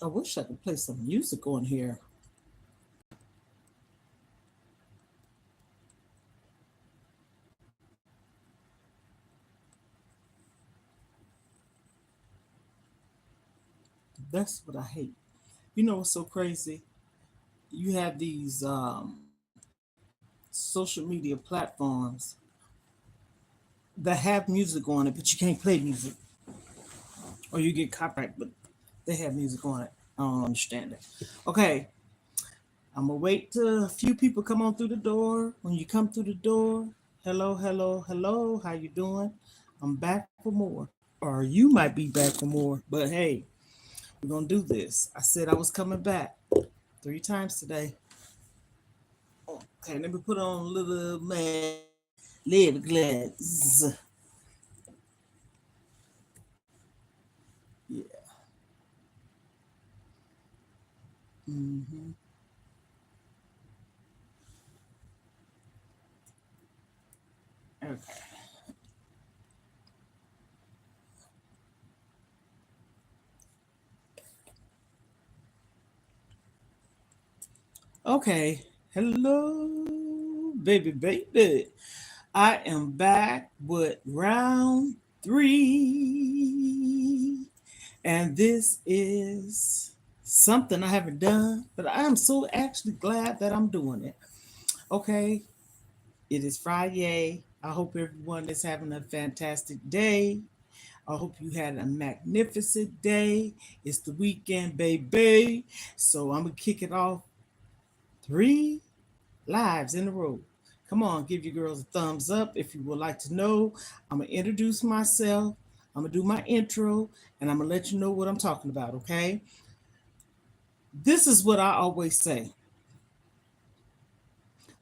I wish I could play some music on here. That's what I hate. You know what's so crazy? You have these social media platforms that have music on it, but you can't play music or you get copyright, but they have music on it. I don't understand it. Okay, I'm gonna wait till a few people come on through the door. When you come through the door, hello, hello, hello, how you doing? I'm back for more. Or you might be back for more, but hey, we're gonna do this. I said I was coming back 3 times today. Okay, let me put on a little man lip gloss. Yeah. Hmm. Okay. Okay. Hello, baby, baby. I am back with round 3. And this is something I haven't done, but I am so actually glad that I'm doing it. Okay. It is Friday. I hope everyone is having a fantastic day. I hope you had a magnificent day. It's the weekend, baby. So I'm going to kick it off 3 lives in a row. Come on, give your girls a thumbs up if you would like to know. I'm going to introduce myself. I'm going to do my intro and I'm going to let you know what I'm talking about, okay? This is what I always say.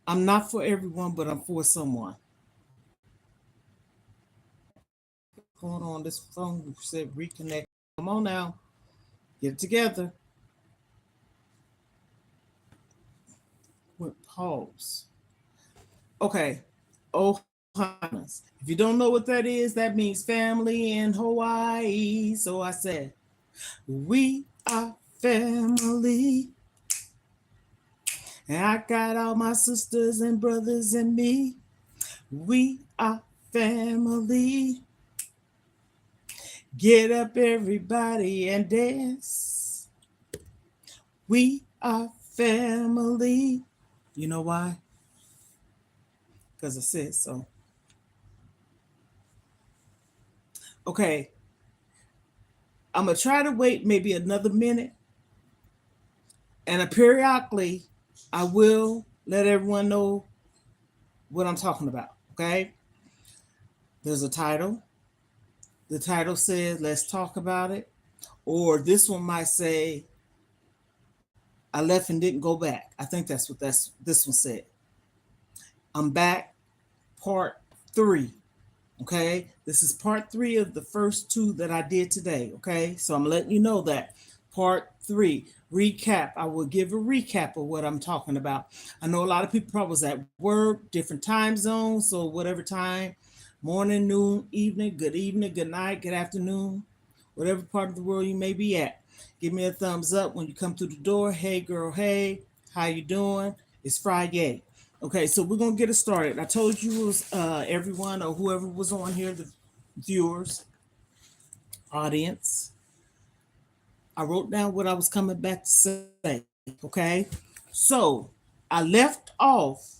I'm not for everyone, but I'm for someone. Going on this phone said reconnect. Come on now. Get it together. With pause. Okay. Ohana's. If you don't know what that is, that means family in Hawaii. So I said, we are family. And I got all my sisters and brothers and me. We are family. Get up, everybody, and dance. We are family. You know why? Because I said so. Okay, I'm going to try to wait maybe another minute. And periodically, I will let everyone know what I'm talking about. Okay? There's a title. The title says, let's talk about it. Or this one might say, I left and didn't go back. I think that's what this one said. I'm back, part 3. Okay, this is part 3 of the first 2 that I did today. Okay, so I'm letting you know that part 3 recap. I will give a recap of what I'm talking about. I know a lot of people probably was at work, different time zones, so whatever time, morning, noon, evening, good night, good afternoon, whatever part of the world you may be at. Give me a thumbs up when you come through the door. Hey girl, hey, how you doing? It's Friday. Okay, so we're gonna get it started. I told you it was everyone or whoever was on here, the viewers, audience. I wrote down what I was coming back to say. Okay, so I left off.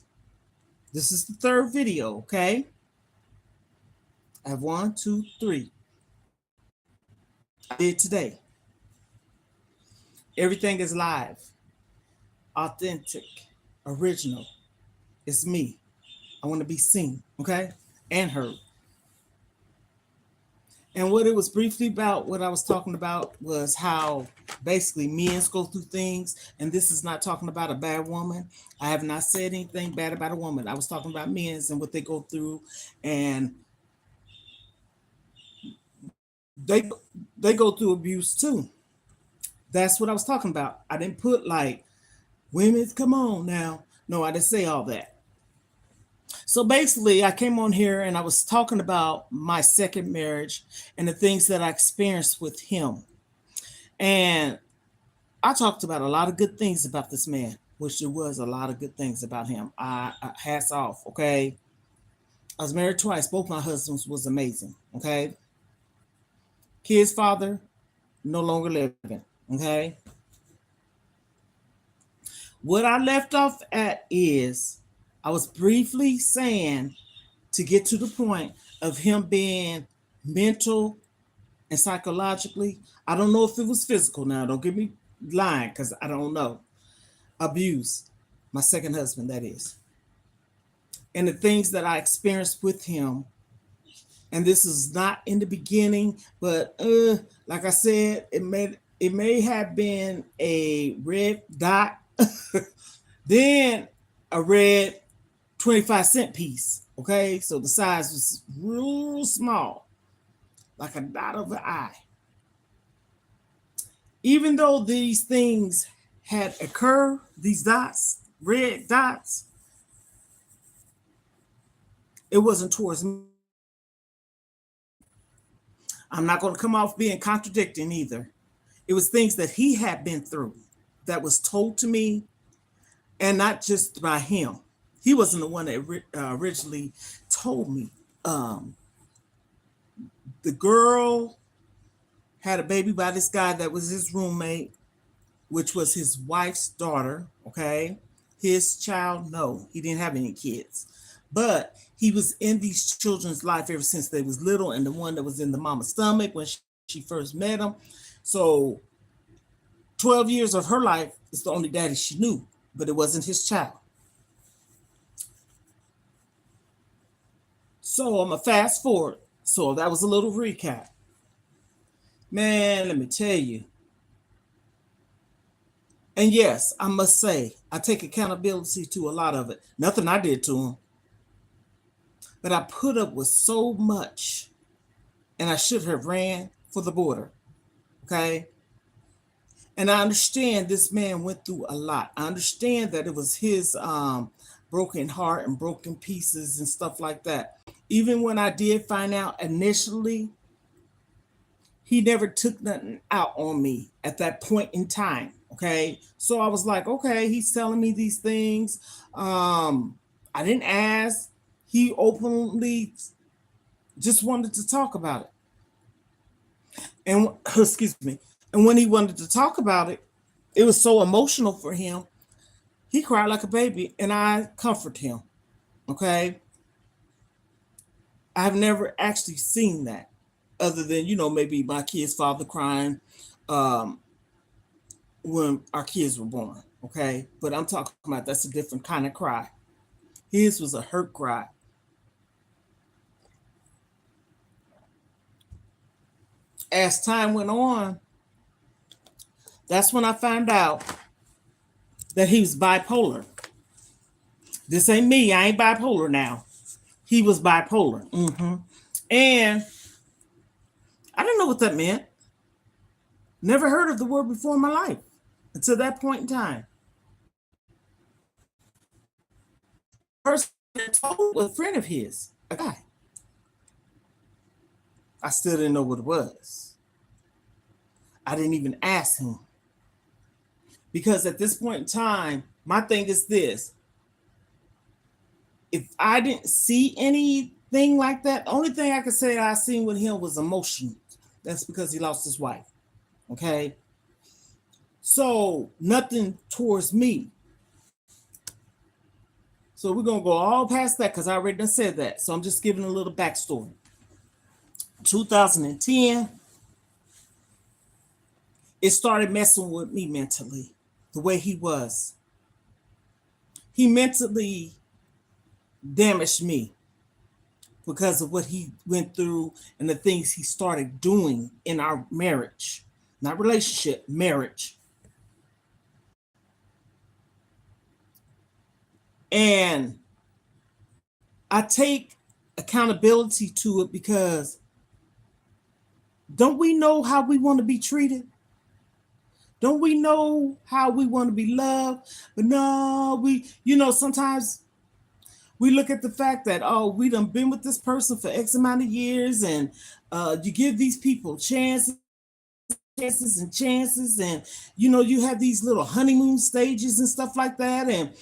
This is the 3rd video. Okay, I have 1, 2, 3. I did today. Everything is live, authentic, original. It's me. I want to be seen. Okay, and heard. And what it was briefly about, what I was talking about was how basically men go through things. And this is not talking about a bad woman. I have not said anything bad about a woman. I was talking about men and what they go through. And they they go through abuse too. That's what I was talking about. I didn't put like women, come on now. No, I didn't say all that. So basically, I came on here and I was talking about my second marriage and the things that I experienced with him. And I talked about a lot of good things about this man, which there was a lot of good things about him. I hats off, okay? I was married twice. Both my husbands was amazing, okay? Kid's father, no longer living, okay? What I left off at is I was briefly saying to get to the point of him being mental and psychologically. I don't know if it was physical now. Don't get me lying because I don't know. Abuse. My second husband, that is. And the things that I experienced with him. And this is not in the beginning, but like I said, it may have been a red dot, then a red 25-cent piece. Okay, so the size was real small, like a dot of an eye. Even though these things had occurred, these dots, red dots, it wasn't towards me. I'm not going to come off being contradicting either. It was things that he had been through that was told to me, and not just by him. He wasn't the one that originally told me. The girl had a baby by this guy that was his roommate, which was his wife's daughter. Okay, his child, no, he didn't have any kids, but he was in these children's life ever since they was little, and the one that was in the mama's stomach when she first met him. So 12 years of her life is the only daddy she knew, but it wasn't his child. So I'm going to fast forward. So that was a little recap. Man, let me tell you. And yes, I must say, I take accountability to a lot of it. Nothing I did to him. But I put up with so much, and I should have ran for the border. Okay? And I understand this man went through a lot. I understand that it was his broken heart and broken pieces and stuff like that. Even when I did find out initially, he never took nothing out on me at that point in time. Okay. So I was like, okay, he's telling me these things. I didn't ask. He openly just wanted to talk about it. And excuse me. And when he wanted to talk about it, it was so emotional for him. He cried like a baby, and I comfort him. Okay. I've never actually seen that other than, maybe my kid's father crying when our kids were born. Okay. But I'm talking about that's a different kind of cry. His was a hurt cry. As time went on, that's when I found out that he was bipolar. This ain't me. I ain't bipolar now. He was bipolar. And I didn't know what that meant. Never heard of the word before in my life until that point in time. Person that told was a friend of his, a guy. I still didn't know what it was. I didn't even ask him. Because at this point in time, my thing is this. If I didn't see anything like that, the only thing I could say I seen with him was emotion. That's because he lost his wife. Okay. So nothing towards me. So we're going to go all past that because I already done said that. So I'm just giving a little backstory. 2010, it started messing with me mentally, the way he was. He mentally damaged me because of what he went through and the things he started doing in our marriage, not relationship, marriage. And I take accountability to it because don't we know how we want to be treated? Don't we know how we want to be loved? But no, sometimes we look at the fact that, oh, we done been with this person for X amount of years, and you give these people chances chances and chances, and you have these little honeymoon stages and stuff like that. And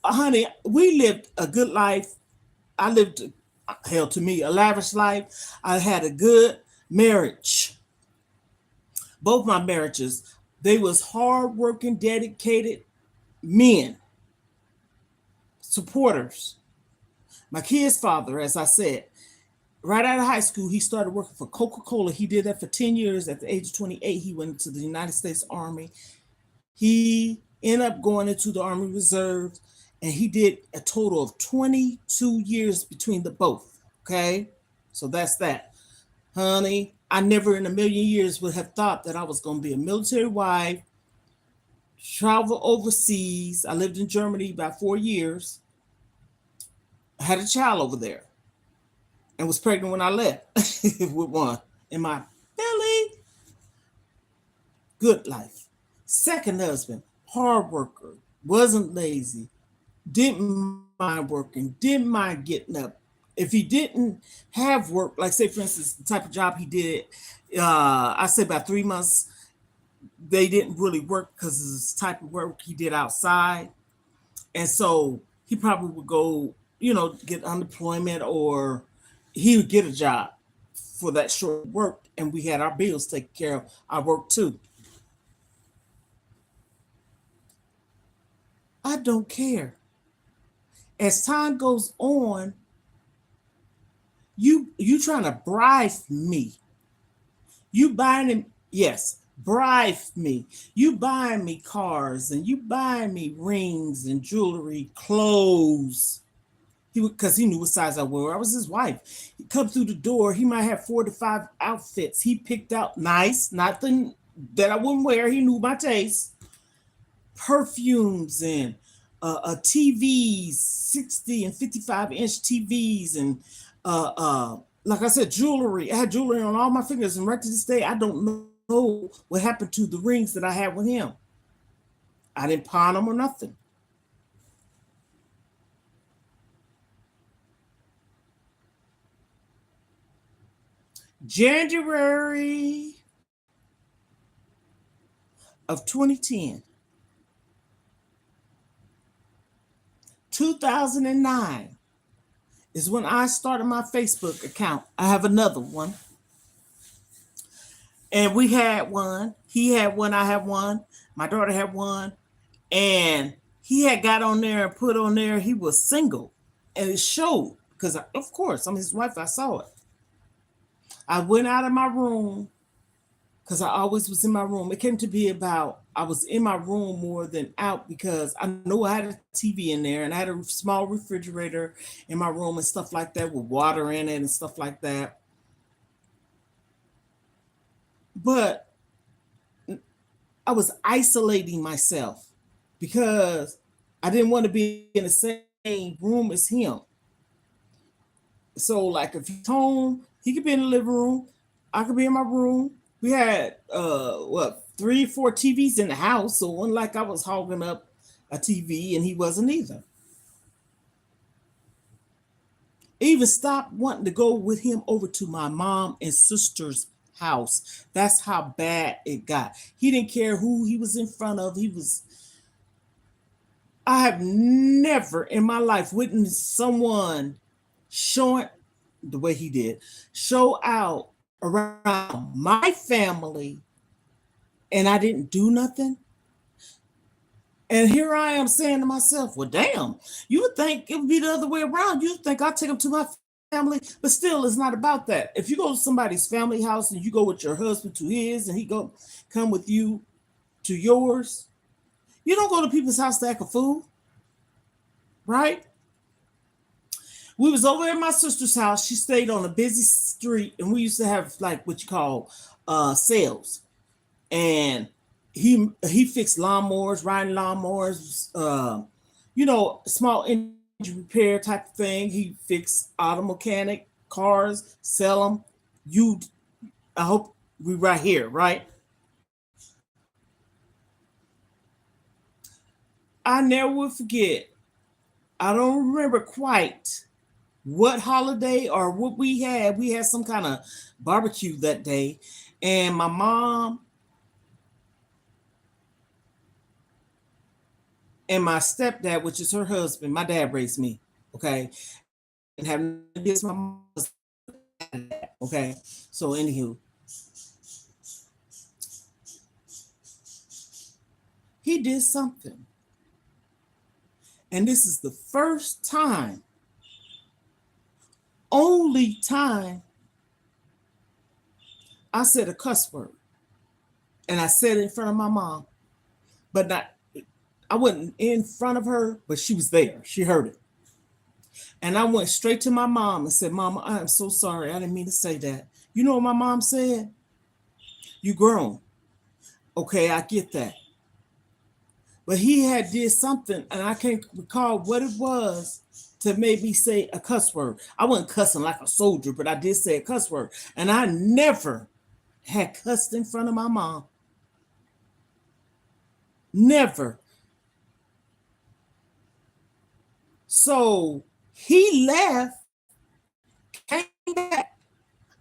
honey, we lived a good life. I lived, hell, to me, a lavish life. I had a good marriage. Both my marriages, they was hardworking, dedicated men, supporters. My kid's father, as I said, right out of high school, he started working for Coca-Cola. He did that for 10 years. At the age of 28, he went into the United States Army. He ended up going into the Army Reserves, and he did a total of 22 years between the both. Okay? So that's that. Honey, I never in a million years would have thought that I was going to be a military wife, travel overseas. I lived in Germany about 4 years. I had a child over there and was pregnant when I left with one in my belly. Good life. Second husband, hard worker, wasn't lazy, didn't mind working, didn't mind getting up. If he didn't have work, like say for instance, the type of job he did, I say about 3 months, they didn't really work because of the type of work he did outside. And so he probably would go, get unemployment, or he would get a job for that short work. And we had our bills taken care of, our work too. I don't care. As time goes on, you trying to bribe me. You buying him, yes, bribe me. You buying me cars, and you buying me rings and jewelry, clothes. Because he knew what size I wore. I was his wife. He come through the door. He might have 4 to 5 outfits. He picked out nice, nothing that I wouldn't wear. He knew my taste. Perfumes and TVs, 60 and 55-inch TVs, and like I said, jewelry. I had jewelry on all my fingers, and right to this day, I don't know what happened to the rings that I had with him. I didn't pawn them or nothing. January of 2010, 2009 is when I started my Facebook account. I have another one. And we had one. He had one. I had one. My daughter had one. And he had got on there and put on there he was single. And it showed because, of course, I'm his wife. I saw it. I went out of my room because I always was in my room. It came to be about I was in my room more than out because I know I had a TV in there and I had a small refrigerator in my room and stuff like that with water in it and stuff like that. But I was isolating myself because I didn't want to be in the same room as him. So, like, if he's home, he could be in the living room. I could be in my room. We had 3, 4 TVs in the house, so it wasn't like I was hogging up a TV and he wasn't either. I even stopped wanting to go with him over to my mom and sister's house. That's how bad it got. He didn't care who he was in front of. I have never in my life witnessed someone showing the way he did, show out around my family, and I didn't do nothing. And here I am saying to myself, well, damn, you would think it would be the other way around. You would think I'd take him to my family, but still, it's not about that. If you go to somebody's family house and you go with your husband to his and he come with you to yours, you don't go to people's house to act a fool, right? We was over at my sister's house. She stayed on a busy street, and we used to have like what you call sales. And he fixed lawnmowers, riding lawnmowers, small engine repair type of thing. He fixed auto mechanic cars, sell them. I hope we right here, right? I never will forget. I don't remember quite what holiday or what we had. We had some kind of barbecue that day, and my mom and my stepdad, which is her husband. My dad raised me, okay, and have nothing against my mom. Okay, so anywho, he did something, and this is the first time, only time, I said a cuss word, and I said it in front of my mom, but not. I wasn't in front of her, but she was there. She heard it. And I went straight to my mom and said, Mama, I am so sorry. I didn't mean to say that. You know what my mom said? You grown. Okay, I get that. But he had did something, and I can't recall what it was to make me say a cuss word. I wasn't cussing like a soldier, but I did say a cuss word. And I never had cussed in front of my mom. Never. So he left, came back.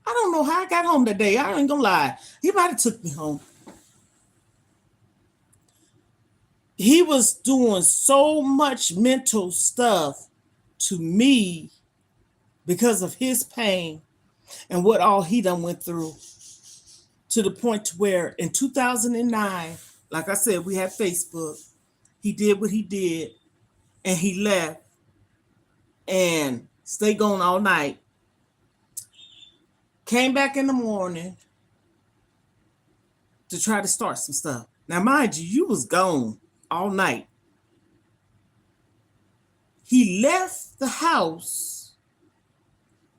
I don't know how I got home that day. I ain't gonna lie. He might have took me home. He was doing so much mental stuff to me because of his pain and what all he done went through, to the point to where in 2009, like I said, we had Facebook. He did what he did, and he left and stayed gone all night. Came back in the morning to try to start some stuff. Now, mind you, you was gone all night. He left the house,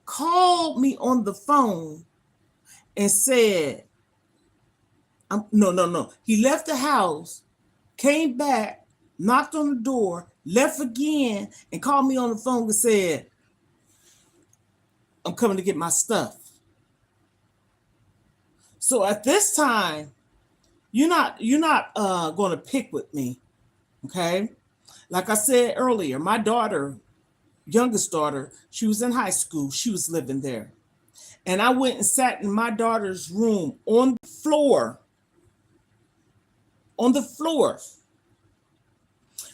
called me on the phone, and said, no. He left the house, came back, knocked on the door, left again, and called me on the phone and said, I'm coming to get my stuff. So at this time, you're not going to pick with me, okay? Like I said earlier, my daughter, youngest daughter, she was in high school. She was living there. And I went and sat in my daughter's room on the floor,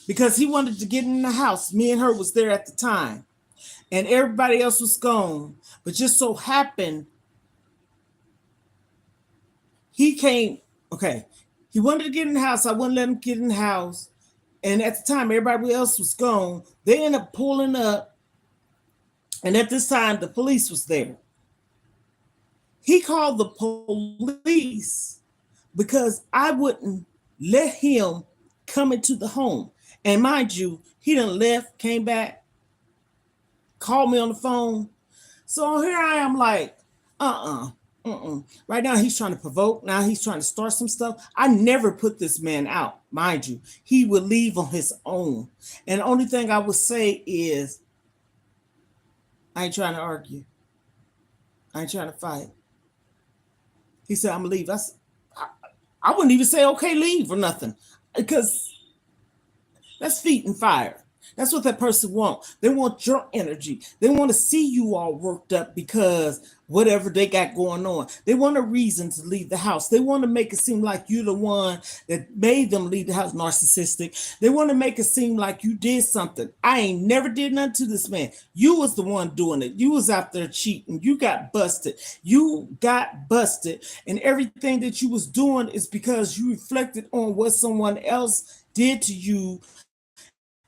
because he wanted to get in the house. Me and her was there at the time, and everybody else was gone. But just so happened, he came, okay, he wanted to get in the house. I wouldn't let him get in the house. And at the time, everybody else was gone. They ended up pulling up. And at this time, the police was there. He called the police because I wouldn't let him come into the home. And mind you, he done left, came back, called me on the phone. So here I am like, Right now he's trying to provoke. Now he's trying to start some stuff. I never put this man out, mind you. He would leave on his own. And the only thing I would say is, I ain't trying to argue. I ain't trying to fight. He said, I'm gonna leave. I wouldn't even say, okay, leave or nothing. Because that's feet and fire. That's what that person wants. They want your energy. They want to see you all worked up because whatever they got going on. They want a reason to leave the house. They want to make it seem like you're the one that made them leave the house, narcissistic. They want to make it seem like you did something. I ain't never did nothing to this man. You was the one doing it. You was out there cheating. You got busted. And everything that you was doing is because you reflected on what someone else did to you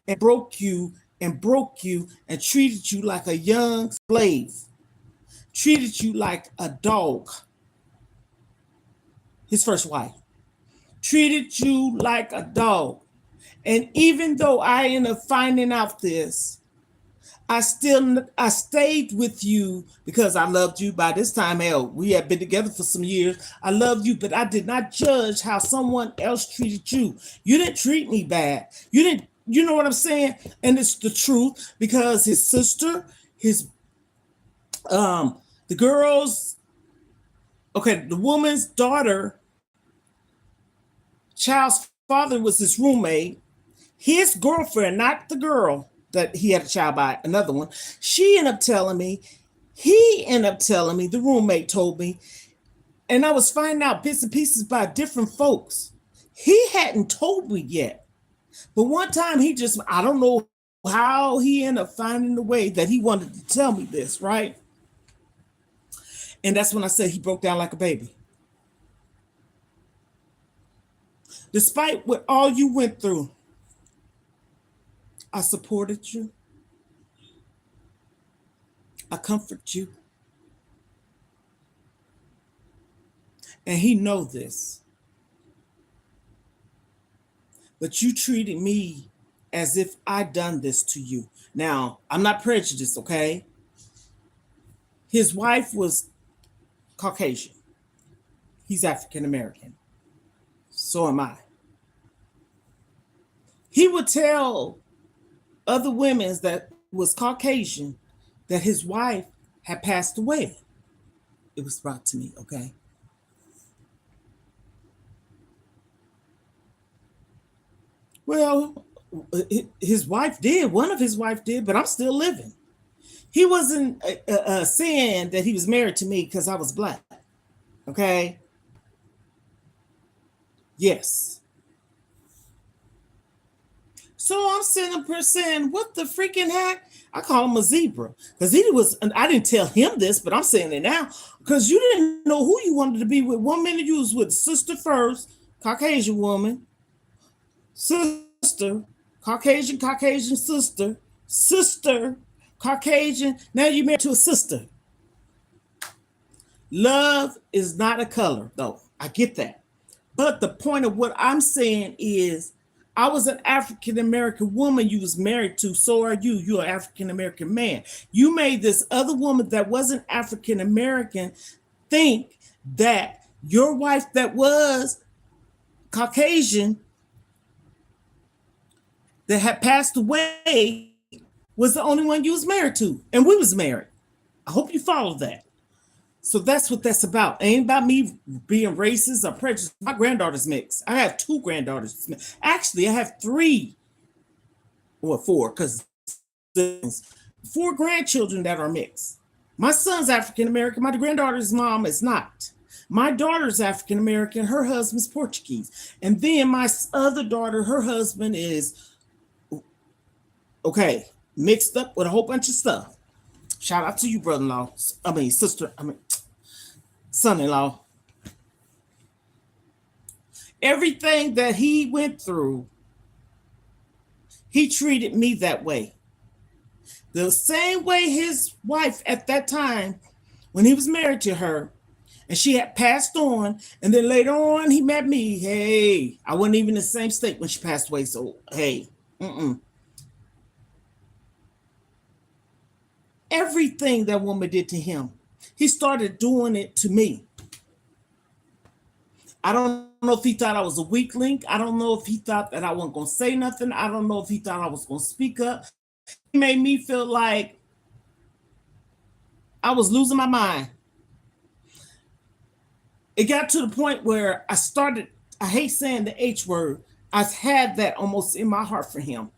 and broke you and treated you like a young slave, treated you like a dog. His first wife treated you like a dog. And even though I ended up finding out this, I stayed with you because I loved you. By this time, hell, we had been together for some years. I loved you, but I did not judge how someone else treated you. You didn't treat me bad. You know what I'm saying? And it's the truth, because his sister, the woman's daughter, child's father was his roommate. His girlfriend, not the girl that he had a child by, another one, he ended up telling me, the roommate told me, and I was finding out bits and pieces by different folks. He hadn't told me yet. But one time he just, I don't know how he ended up finding the way that he wanted to tell me this, right? And that's when I said he broke down like a baby. Despite what all you went through, I supported you. I comfort you. And he know this. But you treated me as if I done this to you. Now, I'm not prejudiced, okay? His wife was Caucasian. He's African American. So am I. He would tell other women that was Caucasian that his wife had passed away. It was brought to me, okay? Well, his wife did. One of his wife did, but I'm still living. He wasn't saying that he was married to me because I was black. Okay. Yes. So I'm sitting up here saying, what the freaking heck? I call him a zebra because he was, and I didn't tell him this, but I'm saying it now because you didn't know who you wanted to be with. 1 minute you was with sister first, Caucasian woman, sister, Caucasian sister, sister, Caucasian. Now you're married to a sister. Love is not a color, though. I get that. But the point of what I'm saying is, I was an African American woman you was married to. So are you. You're an African American man. You made this other woman that wasn't African American think that your wife that was Caucasian that had passed away was the only one you was married to. And we was married. I hope you follow that. So that's what that's about. It ain't about me being racist or prejudiced. My granddaughter's mixed. I have two granddaughters. Actually, I have three or four, because four grandchildren that are mixed. My son's African American. My granddaughter's mom is not. My daughter's African American. Her husband's Portuguese. And then my other daughter, her husband is, okay, mixed up with a whole bunch of stuff. Shout out to you, brother-in-law. Son-in-law. Everything that he went through, he treated me that way. The same way his wife at that time, when he was married to her, and she had passed on, and then later on he met me. Hey, I wasn't even in the same state when she passed away, so hey, everything that woman did to him, he started doing it to me. I don't know if he thought I was a weak link. I don't know if he thought that I wasn't going to say nothing. I don't know if he thought I was going to speak up. He made me feel like I was losing my mind. It got to the point where I hate saying the H word. I had that almost in my heart for him.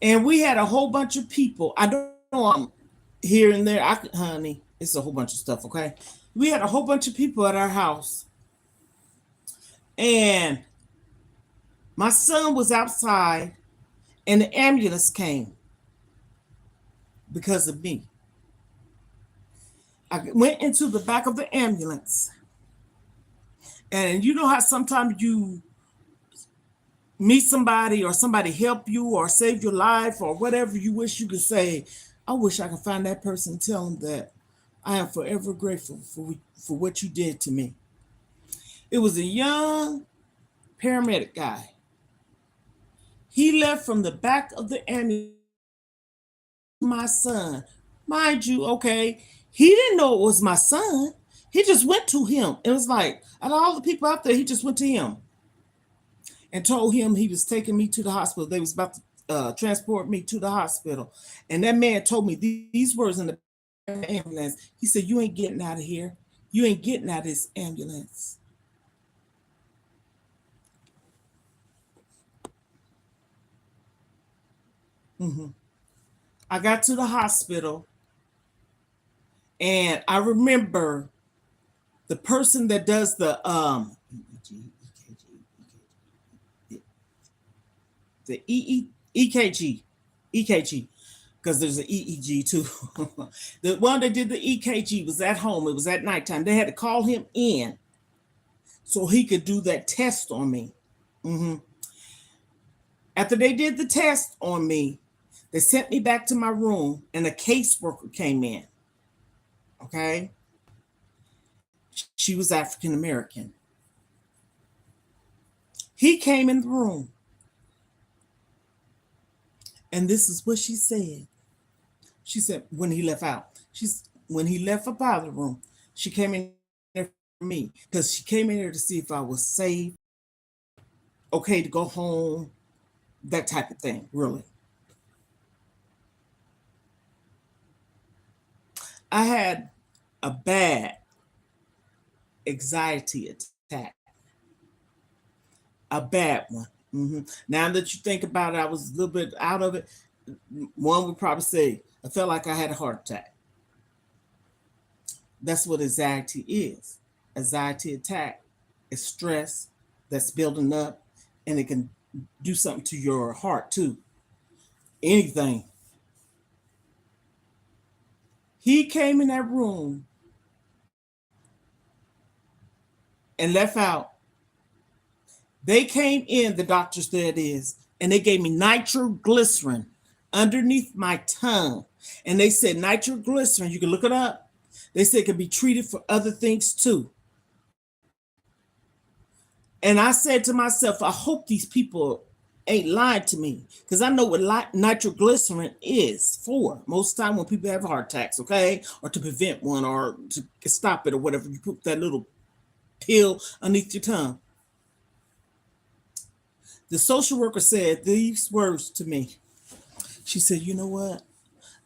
And we had a whole bunch of people. I don't know, I'm here and there. Honey, it's a whole bunch of stuff, okay? We had a whole bunch of people at our house. And my son was outside, and the ambulance came because of me. I went into the back of the ambulance. And you know how sometimes you meet somebody or somebody help you or save your life or whatever you wish you could say. I wish I could find that person and tell them that I am forever grateful for what you did to me. It was a young paramedic guy. He left from the back of the ambulance. My son, mind you, okay, he didn't know it was my son. He just went to him. It was like, out of all the people out there, he just went to him and told him he was taking me to the hospital. They was about to transport me to the hospital. And that man told me these words in the ambulance. He said, you ain't getting out of here. You ain't getting out of this ambulance. I got to the hospital, and I remember the person that does the the EKG, EKG, because there's an EEG too. The one that did the EKG was at home. It was at nighttime. They had to call him in so he could do that test on me. Mm-hmm. After they did the test on me, they sent me back to my room and a caseworker came in. Okay. She was African American. He came in the room. And this is what she said. She said, when he left out, when he left up out of the room, she came in there for me because she came in there to see if I was safe, okay to go home, that type of thing, really. I had a bad anxiety attack, a bad one. Mm-hmm. Now that you think about it, I was a little bit out of it. One would probably say, I felt like I had a heart attack. That's what anxiety is. Anxiety attack is stress that's building up, and it can do something to your heart too. Anything. He came in that room and left out. They came in, the doctors there it is, and they gave me nitroglycerin underneath my tongue. And they said nitroglycerin, you can look it up. They said it could be treated for other things too. And I said to myself, I hope these people ain't lying to me, because I know what nitroglycerin is for. Most time when people have heart attacks, okay, or to prevent one or to stop it or whatever, you put that little pill underneath your tongue. The social worker said these words to me. She said, you know what?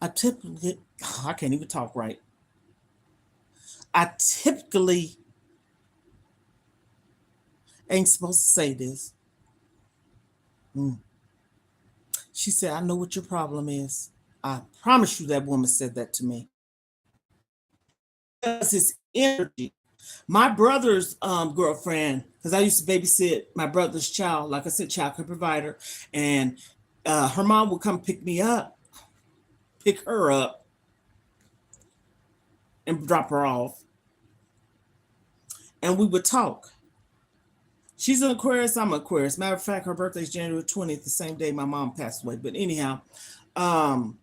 I can't even talk right. I typically ain't supposed to say this. She said, I know what your problem is. I promise you that woman said that to me. Because his energy. My brother's girlfriend, because I used to babysit my brother's child, like I said, child care provider, and her mom would come pick her up, and drop her off. And we would talk. She's an Aquarius, I'm an Aquarius. Matter of fact, her birthday's January 20th, the same day my mom passed away. But anyhow, and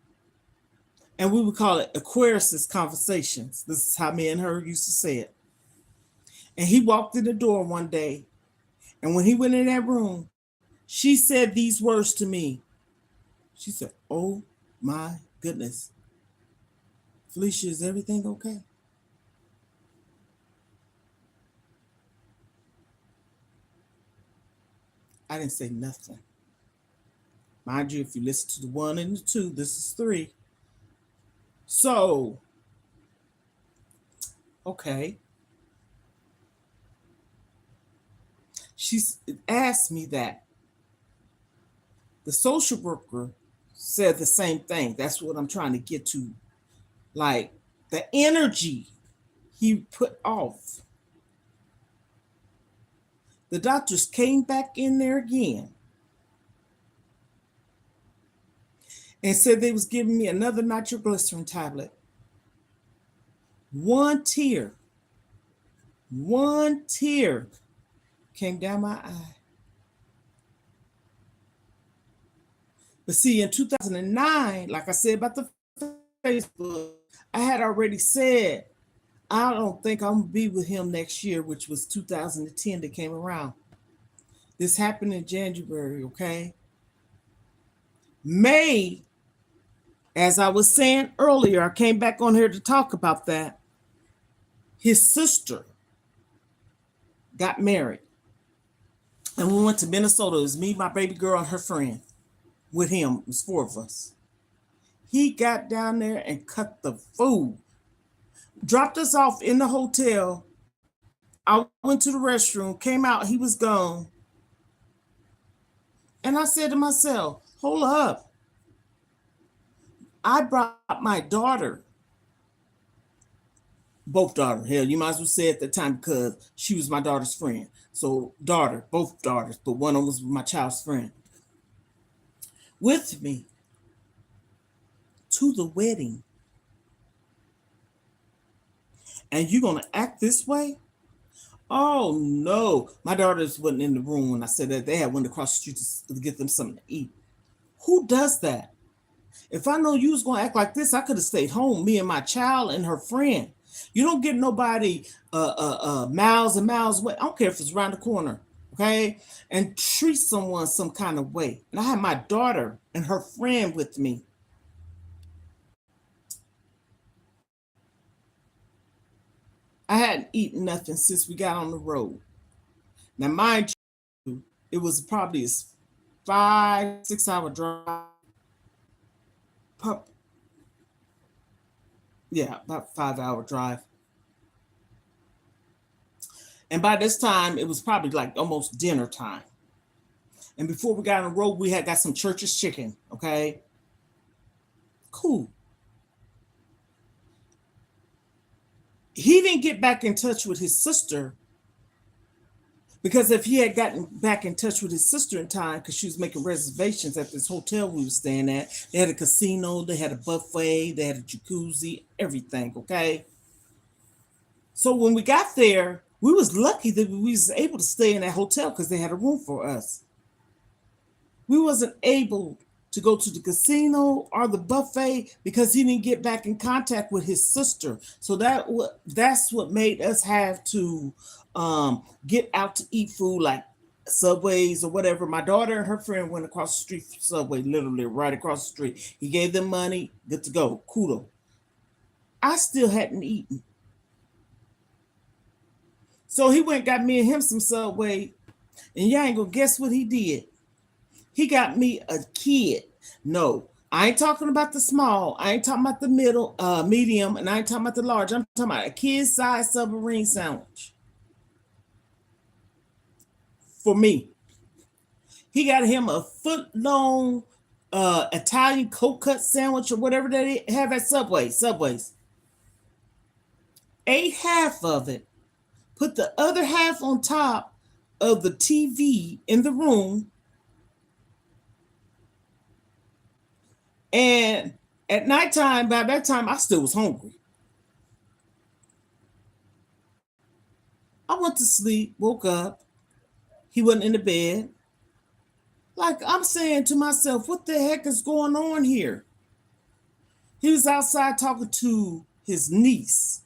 we would call it Aquarius's Conversations. This is how me and her used to say it. And he walked in the door one day, and when he went in that room, she said these words to me. She said, oh my goodness. Felicia, is everything okay? I didn't say nothing. Mind you, if you listen to the 1 and the 2, this is 3. So, okay. She asked me that. The social worker said the same thing. That's what I'm trying to get to. Like the energy he put off. The doctors came back in there again and said they was giving me another nitroglycerin tablet. One tear came down my eye. But see, in 2009, like I said about the Facebook, I had already said, I don't think I'm going to be with him next year, which was 2010 that came around. This happened in January, okay? May, as I was saying earlier, I came back on here to talk about that. His sister got married. And we went to Minnesota. It was me, my baby girl, and her friend. With him, it was 4 of us. He got down there and cut the food. Dropped us off in the hotel. I went to the restroom, came out, he was gone. And I said to myself, hold up. I brought my daughter, both daughters. Hell, you might as well say at the time because she was my daughter's friend. So daughter, both daughters, but one of them was my child's friend. with me to the wedding. And you're going to act this way? Oh, no. My daughters wasn't in the room when I said that. They had went across the street to get them something to eat. Who does that? If I know you was going to act like this, I could have stayed home, me and my child and her friend. You don't get nobody miles and miles away. I don't care if it's around the corner, okay? And treat someone some kind of way. And I had my daughter and her friend with me. I hadn't eaten nothing since we got on the road. Now, mind you, it was probably a 5-6 hour drive. Yeah, about 5 hour drive. And by this time, it was probably like almost dinner time. And before we got on the road, we had got some church's chicken. Okay, cool. He didn't get back in touch with his sister because if he had gotten back in touch with his sister in time, because she was making reservations at this hotel we were staying at, they had a casino, they had a buffet, they had a jacuzzi, everything. Okay. So when we got there, we was lucky that we was able to stay in that hotel because they had a room for us. We wasn't able to go to the casino or the buffet because he didn't get back in contact with his sister. So that's what made us have to get out to eat food like Subways or whatever. My daughter and her friend went across the street for Subway, literally right across the street. He gave them money, good to go, kudo. I still hadn't eaten. So he went and got me and him some Subway, and y'all ain't gonna guess what he did. He got me a kid. No, I ain't talking about the small. I ain't talking about the middle, medium, and I ain't talking about the large. I'm talking about a kid-sized submarine sandwich. For me. He got him a foot-long Italian cold cut sandwich or whatever they have at Subways. Ate half of it. Put the other half on top of the TV in the room. And at nighttime, by that time, I still was hungry. I went to sleep, woke up. He wasn't in the bed. Like I'm saying to myself, what the heck is going on here? He was outside talking to his niece.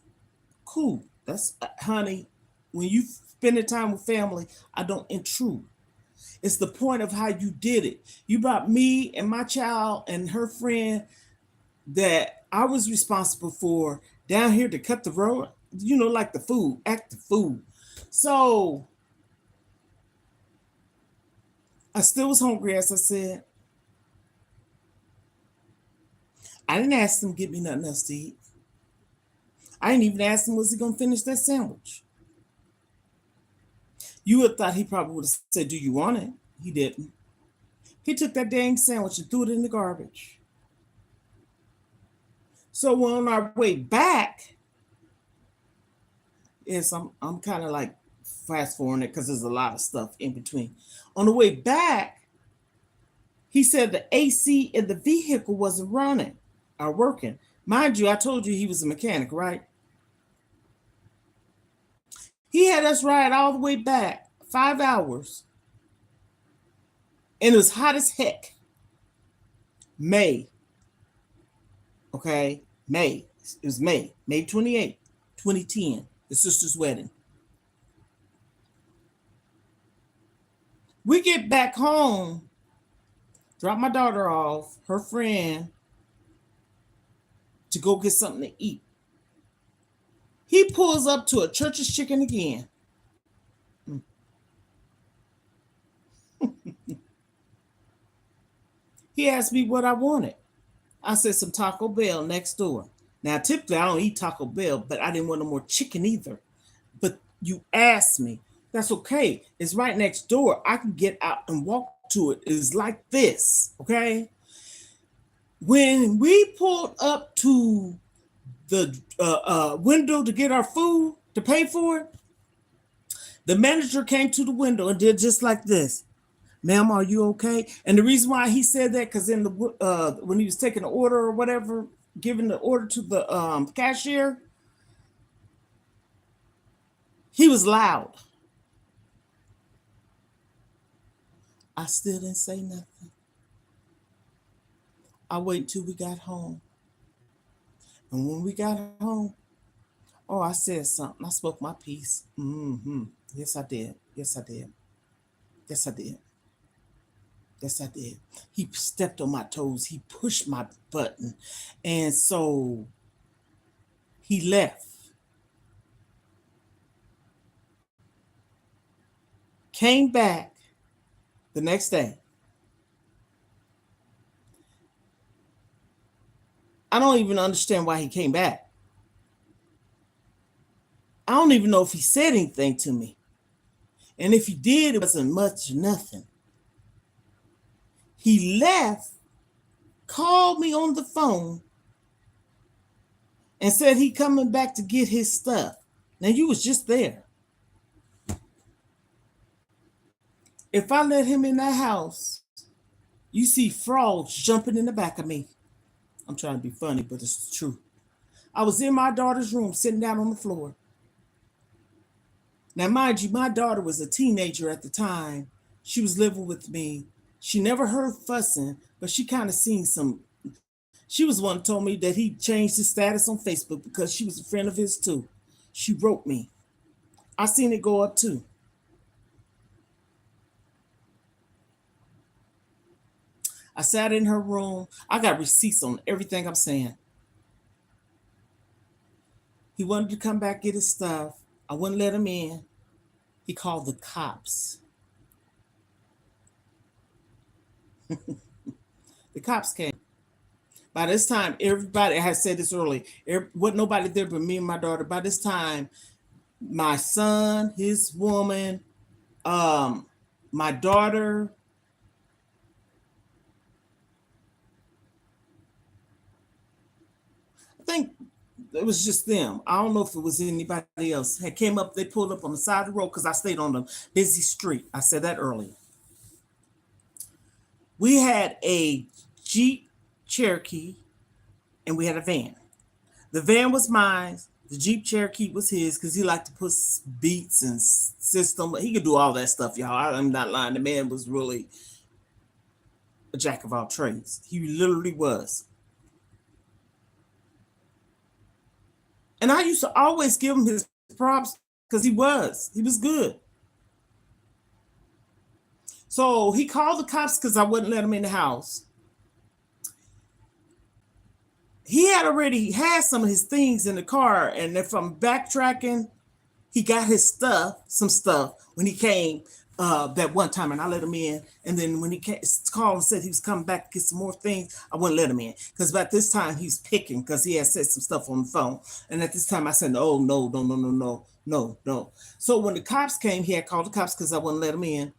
Cool. That's, honey, when you spend time with family, I don't intrude. It's the point of how you did it. You brought me and my child and her friend that I was responsible for down here to cut the road, like the food, active food. So I still was hungry, as I said. I didn't ask him to get me nothing else to eat. I didn't even ask him, was he going to finish that sandwich? You would have thought he probably would have said, do you want it? He didn't. He took that dang sandwich and threw it in the garbage. So on our way back, yes, I'm kind of like fast forwarding it because there's a lot of stuff in between. On the way back, he said the AC in the vehicle wasn't running or working. Mind you, I told you he was a mechanic, right? He had us ride all the way back, 5 hours. And it was hot as heck. May. Okay, May. It was May 28th, 2010, the sister's wedding. We get back home, drop my daughter off, her friend, to go get something to eat. He pulls up to a Church's Chicken again. He asked me what I wanted. I said some Taco Bell next door. Now, typically, I don't eat Taco Bell, but I didn't want no more chicken either. But you asked me. That's okay. It's right next door. I can get out and walk to it. It's like this, okay? When we pulled up to the window to get our food, to pay for it, the manager came to the window and did just like this. Ma'am, are you okay? And the reason why he said that, because in the when he was taking the order or whatever, giving the order to the cashier, he was loud. I still didn't say nothing. I waited till we got home. And when we got home, oh, I said something. I spoke my piece. Yes, I did. Yes, I did. Yes, I did. Yes, I did. He stepped on my toes. He pushed my button. And so he left. Came back the next day. I don't even understand why he came back. I don't even know if he said anything to me. And if he did, it wasn't much or nothing. He left, called me on the phone, and said he coming back to get his stuff. Now, you was just there. If I let him in that house, you see frogs jumping in the back of me. I'm trying to be funny, but it's true. I was in my daughter's room, sitting down on the floor. Now, mind you, my daughter was a teenager at the time. She was living with me. She never heard fussing, but she kind of seen some. She was one who told me that he changed his status on Facebook because she was a friend of his too. She wrote me. I seen it go up too. I sat in her room. I got receipts on everything I'm saying. He wanted to come back, get his stuff. I wouldn't let him in. He called the cops. The cops came. By this time, everybody, I had said this earlier, wasn't nobody there but me and my daughter. By this time, my son, his woman, my daughter, I think it was just them. I don't know if it was anybody else. Had came up, they pulled up on the side of the road because I stayed on a busy street. I said that earlier. We had a Jeep Cherokee and we had a van. The van was mine. The Jeep Cherokee was his because he liked to put beats and system. He could do all that stuff, y'all. I'm not lying. The man was really a jack of all trades. He literally was. And I used to always give him his props because he was good. So he called the cops because I wouldn't let him in the house. He had already had some of his things in the car. And if I'm backtracking, he got his stuff, some stuff, when he came that one time, and I let him in. And then when he called and said he was coming back to get some more things, I wouldn't let him in. Because by this time, he was picking because he had said some stuff on the phone. And at this time, I said, oh, no. So when the cops came, he had called the cops because I wouldn't let him in.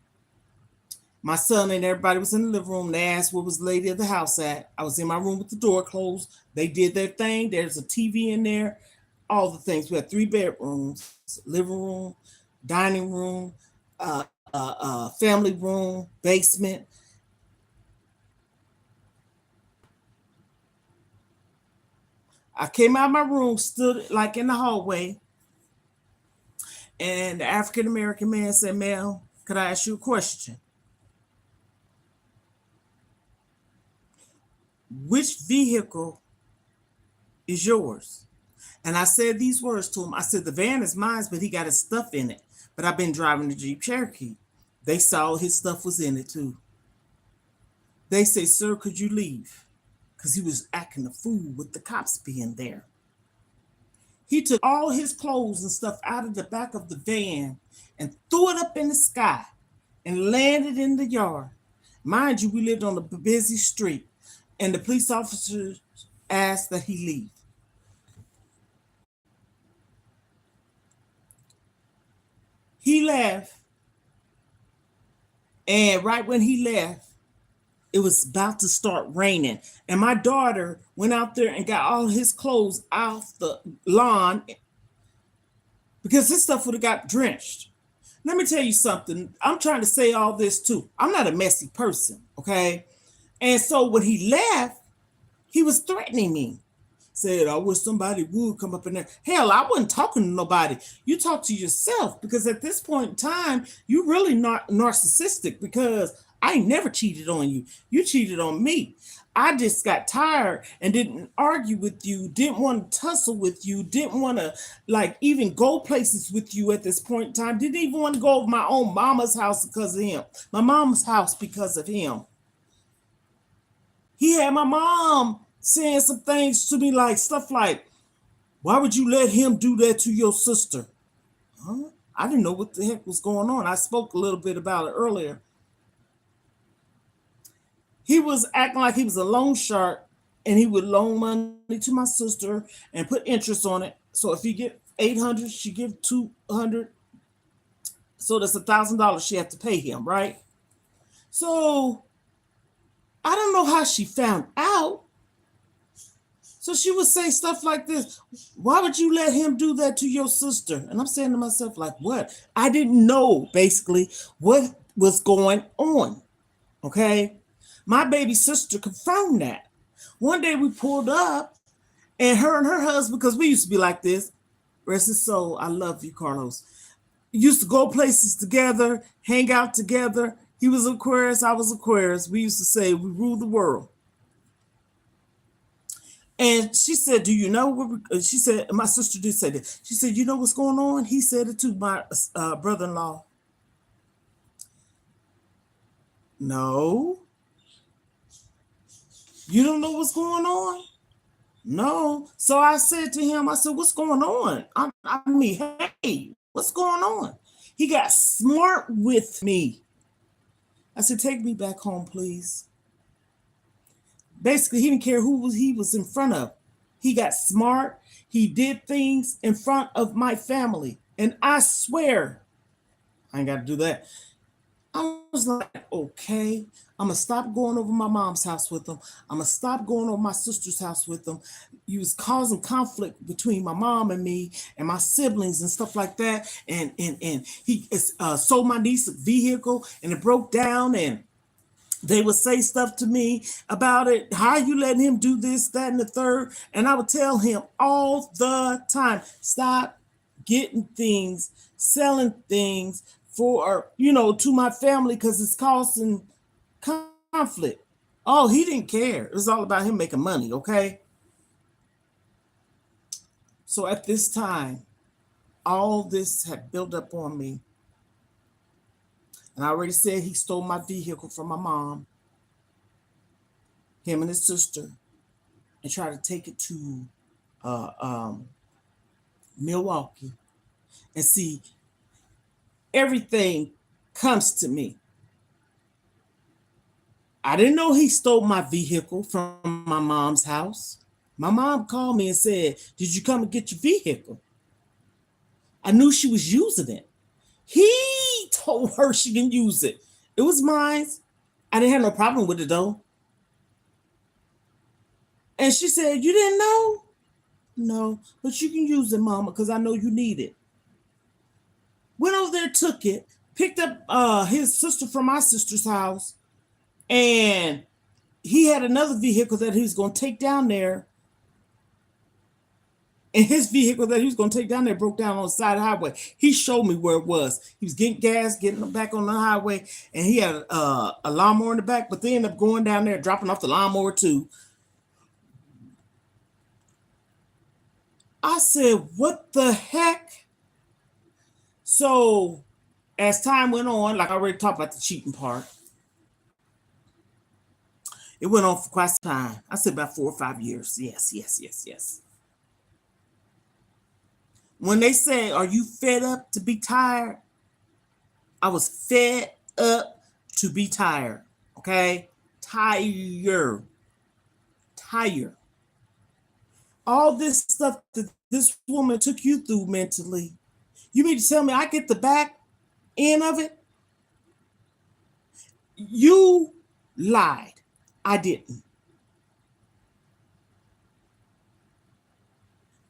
My son and everybody was in the living room. They asked where was the lady of the house at. I was in my room with the door closed. They did their thing. There's a TV in there, all the things. We had 3 bedrooms, living room, dining room, family room, basement. I came out of my room, stood like in the hallway, and the African-American man said, ma'am, could I ask you a question? Which vehicle is yours? And I said these words to him. I said, the van is mine, but he got his stuff in it. But I've been driving the Jeep Cherokee. They saw his stuff was in it too. They say, sir, could you leave? Because he was acting a fool with the cops being there. He took all his clothes and stuff out of the back of the van and threw it up in the sky and landed in the yard. Mind you, we lived on a busy street. And the police officers asked that he leave. He left. And right when he left, it was about to start raining. And my daughter went out there and got all his clothes off the lawn because his stuff would have got drenched. let me tell you something. I'm trying to say all this too. I'm not a messy person, okay? And so when he left, he was threatening me. Said, I wish somebody would come up in there. Hell, I wasn't talking to nobody. You talk to yourself, because at this point in time, you really not narcissistic, because I ain't never cheated on you. You cheated on me. I just got tired and didn't argue with you, didn't want to tussle with you, didn't want to like even go places with you at this point in time. Didn't even want to go over my own mama's house because of him. My mom's house because of him. He had my mom saying some things to me, like stuff like, why would you let him do that to your sister? Huh? I didn't know what the heck was going on. I spoke a little bit about it earlier. He was acting like he was a loan shark, and he would loan money to my sister and put interest on it. So if he get 800, she give 200. So that's $1,000 she had to pay him, right? So I don't know how she found out. So she would say stuff like this. Why would you let him do that to your sister? And I'm saying to myself, like, what? I didn't know basically what was going on. Okay. My baby sister confirmed that. One day we pulled up, and her husband, because we used to be like this, rest his soul, I love you, Carlos. Used to go places together, hang out together. He was Aquarius, I was Aquarius. We used to say we rule the world. And she said, do you know what she said? My sister did say that. She said, you know what's going on? He said it to my brother-in-law. No. You don't know what's going on? No. So I said to him, I said, what's going on? I mean, hey, what's going on? He got smart with me. I said, take me back home, please. Basically, he didn't care who he was in front of. He got smart. He did things in front of my family. And I swear, I ain't got to do that. I was like, okay, I'm going to stop going over my mom's house with him. I'm going to stop going over my sister's house with him. He was causing conflict between my mom and me and my siblings and stuff like that. And he sold my niece a vehicle, and it broke down, and they would say stuff to me about it. How are you letting him do this, that, and the third? And I would tell him all the time, stop getting things, selling things for, to my family, because it's causing conflict. Oh, he didn't care. It was all about him making money, okay? So at this time, all this had built up on me. And I already said he stole my vehicle from my mom, him and his sister, and tried to take it to Milwaukee. And see, everything comes to me. I didn't know he stole my vehicle from my mom's house. My mom called me and said, did you come and get your vehicle? I knew she was using it. He told her she can use it. It was mine. I didn't have no problem with it though. And she said, you didn't know? No, but you can use it, mama, because I know you need it. Went over there, took it, picked up his sister from my sister's house, and he had another vehicle that he was going to take down there. And his vehicle that he was going to take down there broke down on the side of the highway. He showed me where it was. He was getting gas, getting back on the highway, and he had a lawnmower in the back, but they ended up going down there, dropping off the lawnmower too. I said, what the heck? So as time went on, like I already talked about the cheating part, it went on for quite some time. I said about 4 or 5 years. Yes. When they say, are you fed up to be tired? I was fed up to be tired. Okay? Tired. All this stuff that this woman took you through mentally, you mean to tell me I get the back end of it? You lied. I didn't.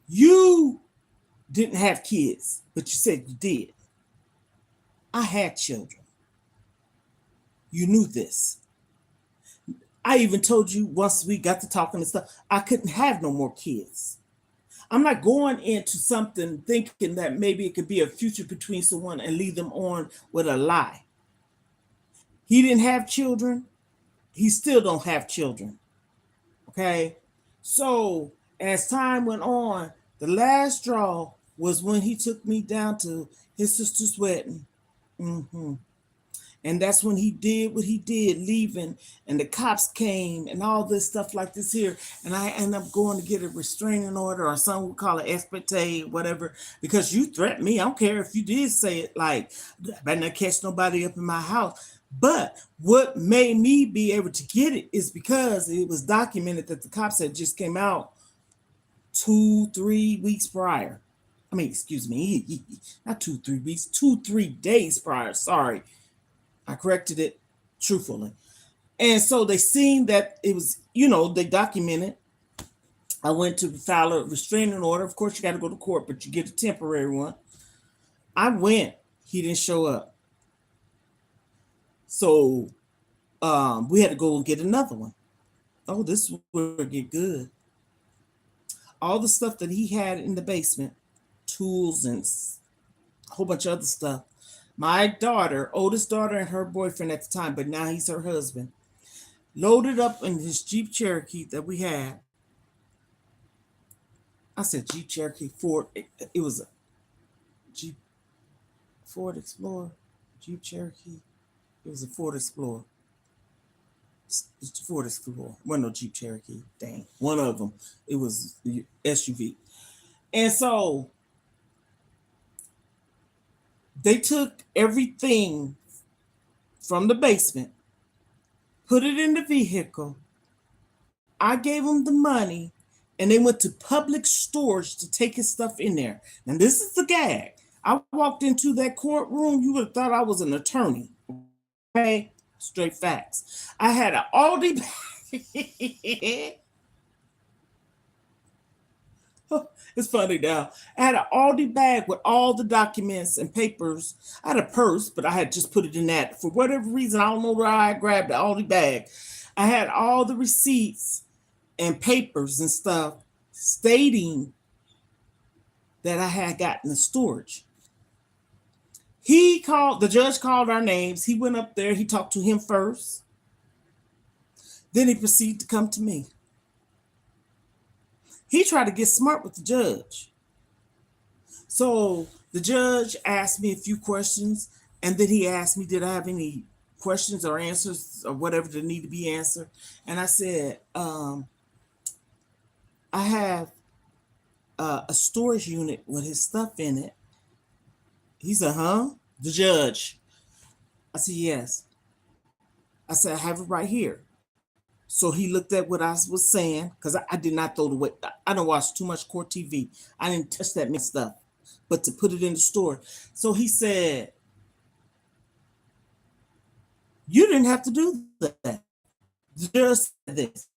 You didn't have kids, but you said you did. I had children. You knew this. I even told you once we got to talking and stuff, I couldn't have no more kids. I'm not going into something thinking that maybe it could be a future between someone and lead them on with a lie. He didn't have children. He still don't have children. Okay. So as time went on, the last straw was when he took me down to his sister's wedding. Hmm. And that's when he did what he did, leaving, and the cops came and all this stuff like this here. And I end up going to get a restraining order, or some would call it expectate, whatever, because you threatened me. I don't care if you did say it like, I better not catch nobody up in my house. But what made me be able to get it is because it was documented that the cops had just came out 2-3 weeks prior. I mean, excuse me, not 2-3 weeks, 2-3 days prior. Sorry. I corrected it truthfully. And so they seen that it was, they documented. I went to file a restraining order. Of course, you got to go to court, but you get a temporary one. I went. He didn't show up. So we had to go and get another one. Oh, this will get good. All the stuff that he had in the basement, tools and a whole bunch of other stuff. My daughter, oldest daughter, and her boyfriend at the time, but now he's her husband, loaded up in his Jeep Cherokee that we had. I said Jeep Cherokee, Ford. It was a Jeep Ford Explorer, Jeep Cherokee. It was a Ford Explorer. It's Ford Explorer. Wasn't no Jeep Cherokee. Dang, one of them. It was the SUV. And so they took everything from the basement, put it in the vehicle. I gave them the money, and they went to public storage to take his stuff in there. And this is the gag. I walked into that courtroom, you would have thought I was an attorney. Okay? Straight facts. I had an Aldi bag. It's funny now. I had an Aldi bag with all the documents and papers. I had a purse, but I had just put it in that. For whatever reason, I don't know where I grabbed the Aldi bag. I had all the receipts and papers and stuff stating that I had gotten the storage. The judge called our names. He went up there. He talked to him first. Then he proceeded to come to me. He tried to get smart with the judge. So the judge asked me a few questions, and then he asked me, did I have any questions or answers or whatever that need to be answered? And I said, I have a storage unit with his stuff in it. He said, huh? The judge. I said, yes. I said, I have it right here. So he looked at what I was saying, because I did not throw it away. I don't watch too much court TV. I didn't touch that mixed stuff, but to put it in the store. So he said, you didn't have to do that. Just this.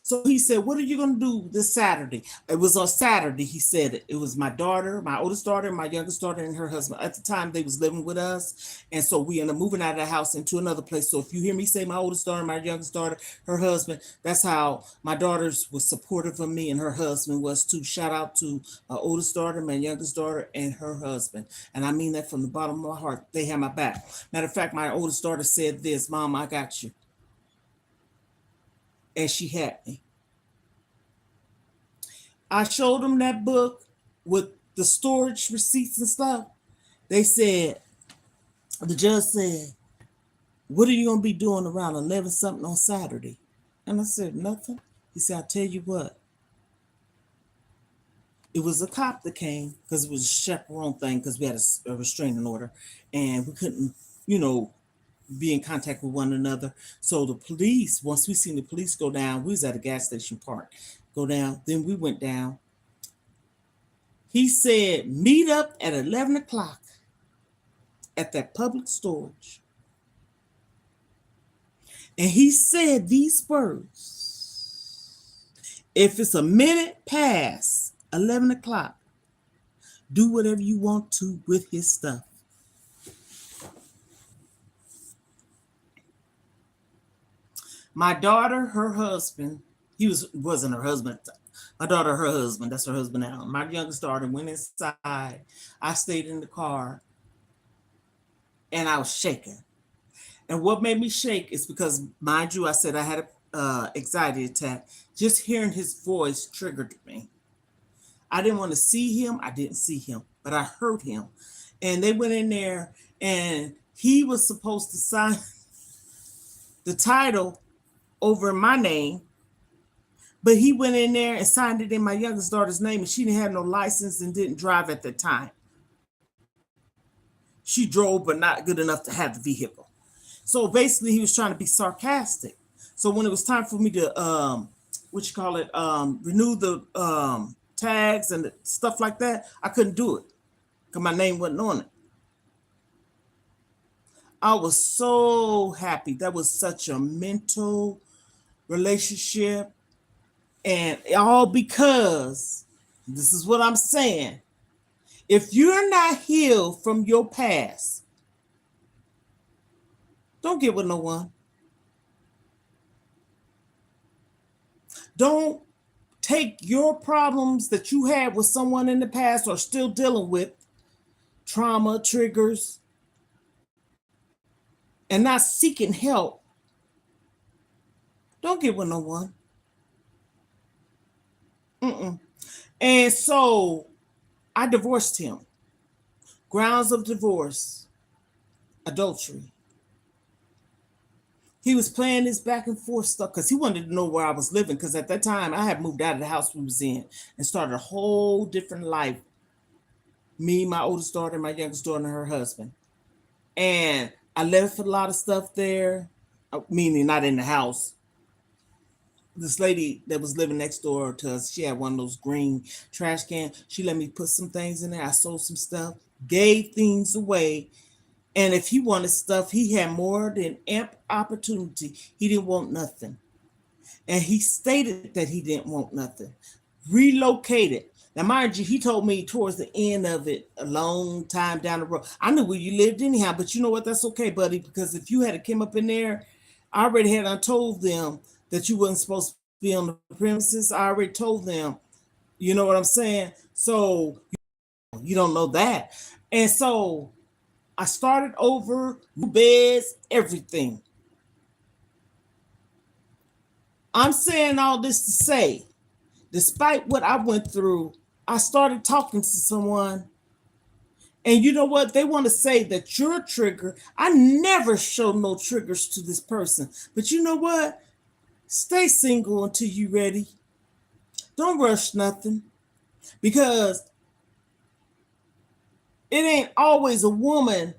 So he said, what are you going to do this Saturday? It was on Saturday. He said it was my daughter, my oldest daughter, my youngest daughter, and her husband. At the time, they was living with us. And so we ended up moving out of the house into another place. So if you hear me say my oldest daughter, my youngest daughter, her husband, that's how my daughters was supportive of me, and her husband was too. Shout out to my oldest daughter, my youngest daughter, and her husband. And I mean that from the bottom of my heart. They have my back. Matter of fact, my oldest daughter said this, Mom, I got you. And she had me. I showed them that book with the storage receipts and stuff. They said, the judge said, what are you going to be doing around 11 something on Saturday? And I said, nothing. He said, I'll tell you what. It was a cop that came because it was a chaperone thing because we had a restraining order and we couldn't, be in contact with one another. So the police, once we seen the police go down, we was at a gas station park, go down. Then we went down. He said, meet up at 11 o'clock at that public storage. And he said these words, if it's a minute past 11 o'clock, do whatever you want to with his stuff. My daughter, her husband, wasn't her husband. My daughter, her husband, that's her husband now. My youngest daughter went inside. I stayed in the car and I was shaking. And what made me shake is because, mind you, I said I had a anxiety attack. Just hearing his voice triggered me. I didn't want to see him. I didn't see him, but I heard him. And they went in there, and he was supposed to sign the title over my name, but he went in there and signed it in my youngest daughter's name, and she didn't have no license and didn't drive at the time. She drove, but not good enough to have the vehicle. So basically, he was trying to be sarcastic. So when it was time for me to, what you call it, renew the tags and stuff like that, I couldn't do it because my name wasn't on it. I was so happy. That was such a mental relationship. And all because, this is what I'm saying, if you're not healed from your past, don't get with no one. Don't take your problems that you had with someone in the past or still dealing with, trauma, triggers, and not seeking help. Don't get with no one. Mm-mm. And so I divorced him. Grounds of divorce, adultery. He was playing this back and forth stuff because he wanted to know where I was living. Because at that time, I had moved out of the house we was in and started a whole different life. Me, my oldest daughter, my youngest daughter, and her husband. And I left a lot of stuff there, meaning not in the house. This lady that was living next door to us, she had one of those green trash cans. She let me put some things in there. I sold some stuff, gave things away. And if he wanted stuff, he had more than ample opportunity. He didn't want nothing. And he stated that he didn't want nothing. Relocated. Now, mind you, he told me towards the end of it, a long time down the road. I knew where you lived anyhow, but you know what? That's okay, buddy, because if you had came up in there, I already had told them that you wasn't supposed to be on the premises. I already told them, you know what I'm saying? So you don't know that. And so I started over, new beds, everything. I'm saying all this to say, despite what I went through, I started talking to someone. And you know what? They want to say that you're a trigger. I never show no triggers to this person. But you know what? Stay single until you're ready. Don't rush nothing. Because it ain't always a woman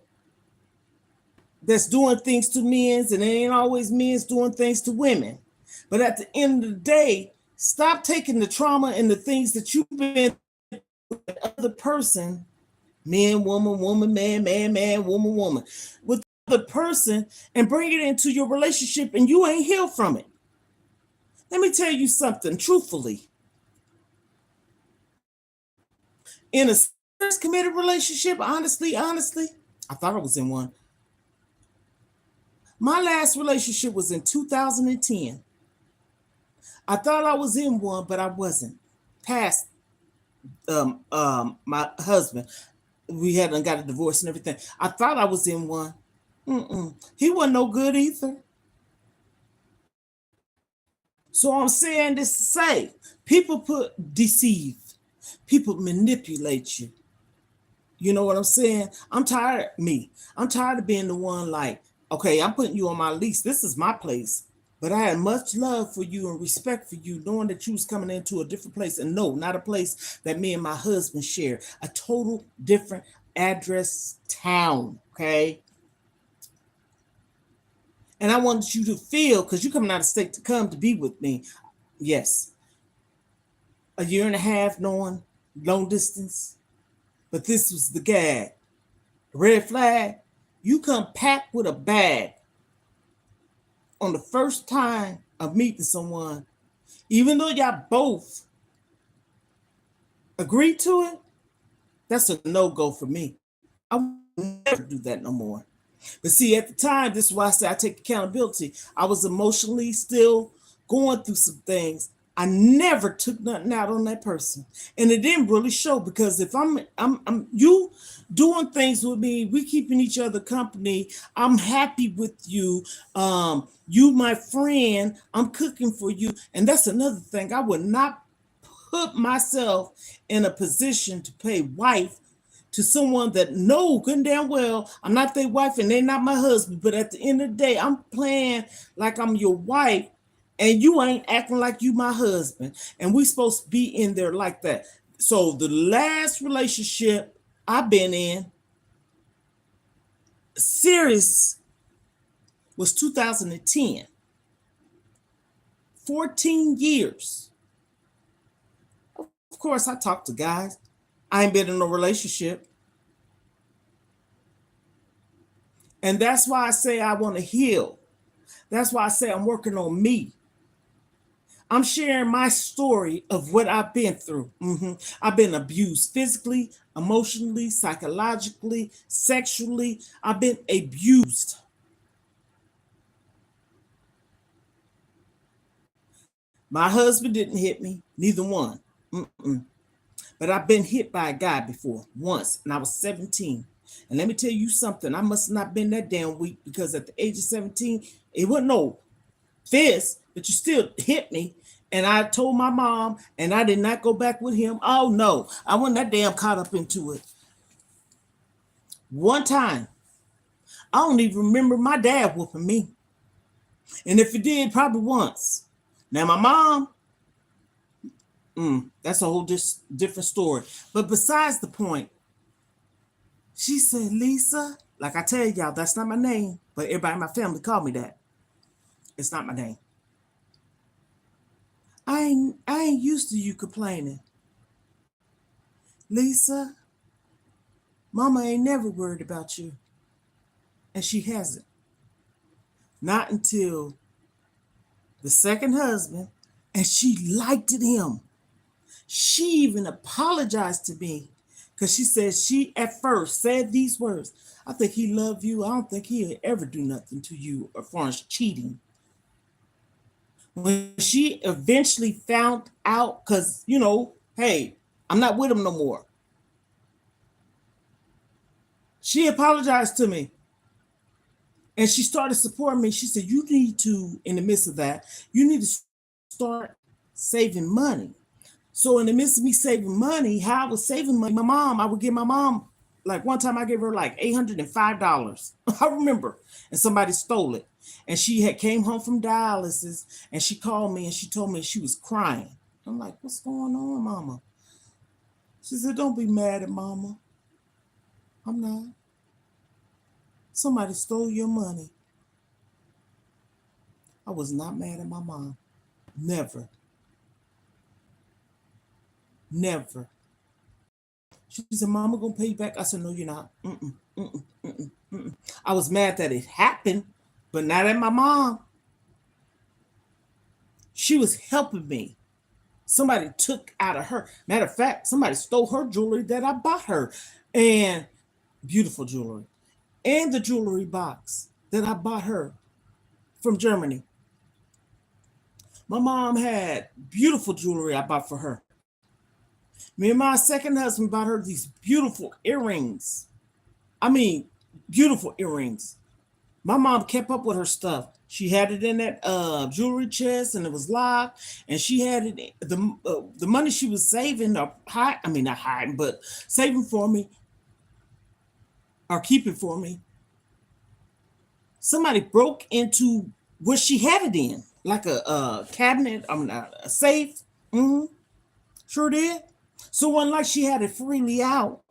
that's doing things to men, and it ain't always men doing things to women. But at the end of the day, stop taking the trauma and the things that you've been with the other person, man, woman, man, woman, with the other person and bring it into your relationship and you ain't healed from it. Let me tell you something, truthfully. In a first committed relationship, honestly, I thought I was in one. My last relationship was in 2010. I thought I was in one, but I wasn't. Past my husband, we hadn't got a divorce and everything. I thought I was in one. He wasn't no good either. So I'm saying this to say, people deceive, people manipulate you. You know what I'm saying? I'm tired of being the one like, okay, I'm putting you on my lease. This is my place. But I had much love for you and respect for you, knowing that you was coming into a different place. And no, not a place that me and my husband share. A total different address town, okay? And I wanted you to feel, because you're coming out of state to come to be with me. Yes. A year and a half knowing, long distance. But this was the gag. Red flag, you come packed with a bag on the first time of meeting someone, even though y'all both agree to it, that's a no-go for me. I would never do that no more. But see, at the time, this is why I say I take accountability. I was emotionally still going through some things. I never took nothing out on that person, and it didn't really show because if I'm you doing things with me, we keeping each other company. I'm happy with you. You my friend. I'm cooking for you, and that's another thing. I would not put myself in a position to pay wife to someone that know good and damn well I'm not their wife and they're not my husband. But at the end of the day, I'm playing like I'm your wife and you ain't acting like you my husband. And we supposed to be in there like that. So the last relationship I've been in, serious, was 2010. 14 years. Of course, I talk to guys. I ain't been in a relationship. And that's why I say I want to heal. That's why I say I'm working on me. I'm sharing my story of what I've been through. I've been abused physically, emotionally, psychologically, sexually. I've been abused. My husband didn't hit me, neither one. But I've been hit by a guy before, once, and I was 17. And let me tell you something, I must not been that damn weak because at the age of 17, it wasn't no fist, but you still hit me. And I told my mom, and I did not go back with him. Oh no, I wasn't that damn caught up into it. One time, I don't even remember my dad whooping me. And if it did, probably once. Now my mom, that's a whole different story. But besides the point, she said, Lisa, like I tell y'all, that's not my name, but everybody in my family called me that. It's not my name. I ain't used to you complaining. Lisa, mama ain't never worried about you. And she hasn't. Not until the second husband, and she liked it him. She even apologized to me because she said she at first said these words. I think he loved you. I don't think he'll ever do nothing to you as far as cheating. When she eventually found out, because, hey, I'm not with him no more. She apologized to me. And she started supporting me. She said, you need to, in the midst of that, you need to start saving money. So in the midst of me saving money, how I was saving money, I would give my mom, like one time I gave her like $805. I remember. And somebody stole it. And she had came home from dialysis and she called me and she told me she was crying. I'm like, what's going on, mama? She said, don't be mad at mama. I'm not. Somebody stole your money. I was not mad at my mom. Never. Never. She said, Mama gonna pay you back. I said, no, you're not. I was mad that it happened, but not at my mom. She was helping me. Somebody took out of her. Matter of fact, somebody stole her jewelry that I bought her. And beautiful jewelry. And the jewelry box that I bought her from Germany. My mom had beautiful jewelry I bought for her. Me and my second husband bought her these beautiful earrings. I mean, beautiful earrings. My mom kept up with her stuff. She had it in that jewelry chest, and it was locked. And she had it the money she was saving, or not hiding, but saving for me, or keeping for me. Somebody broke into what she had it in, like a cabinet, a safe. Sure did. So it wasn't like she had it freely out.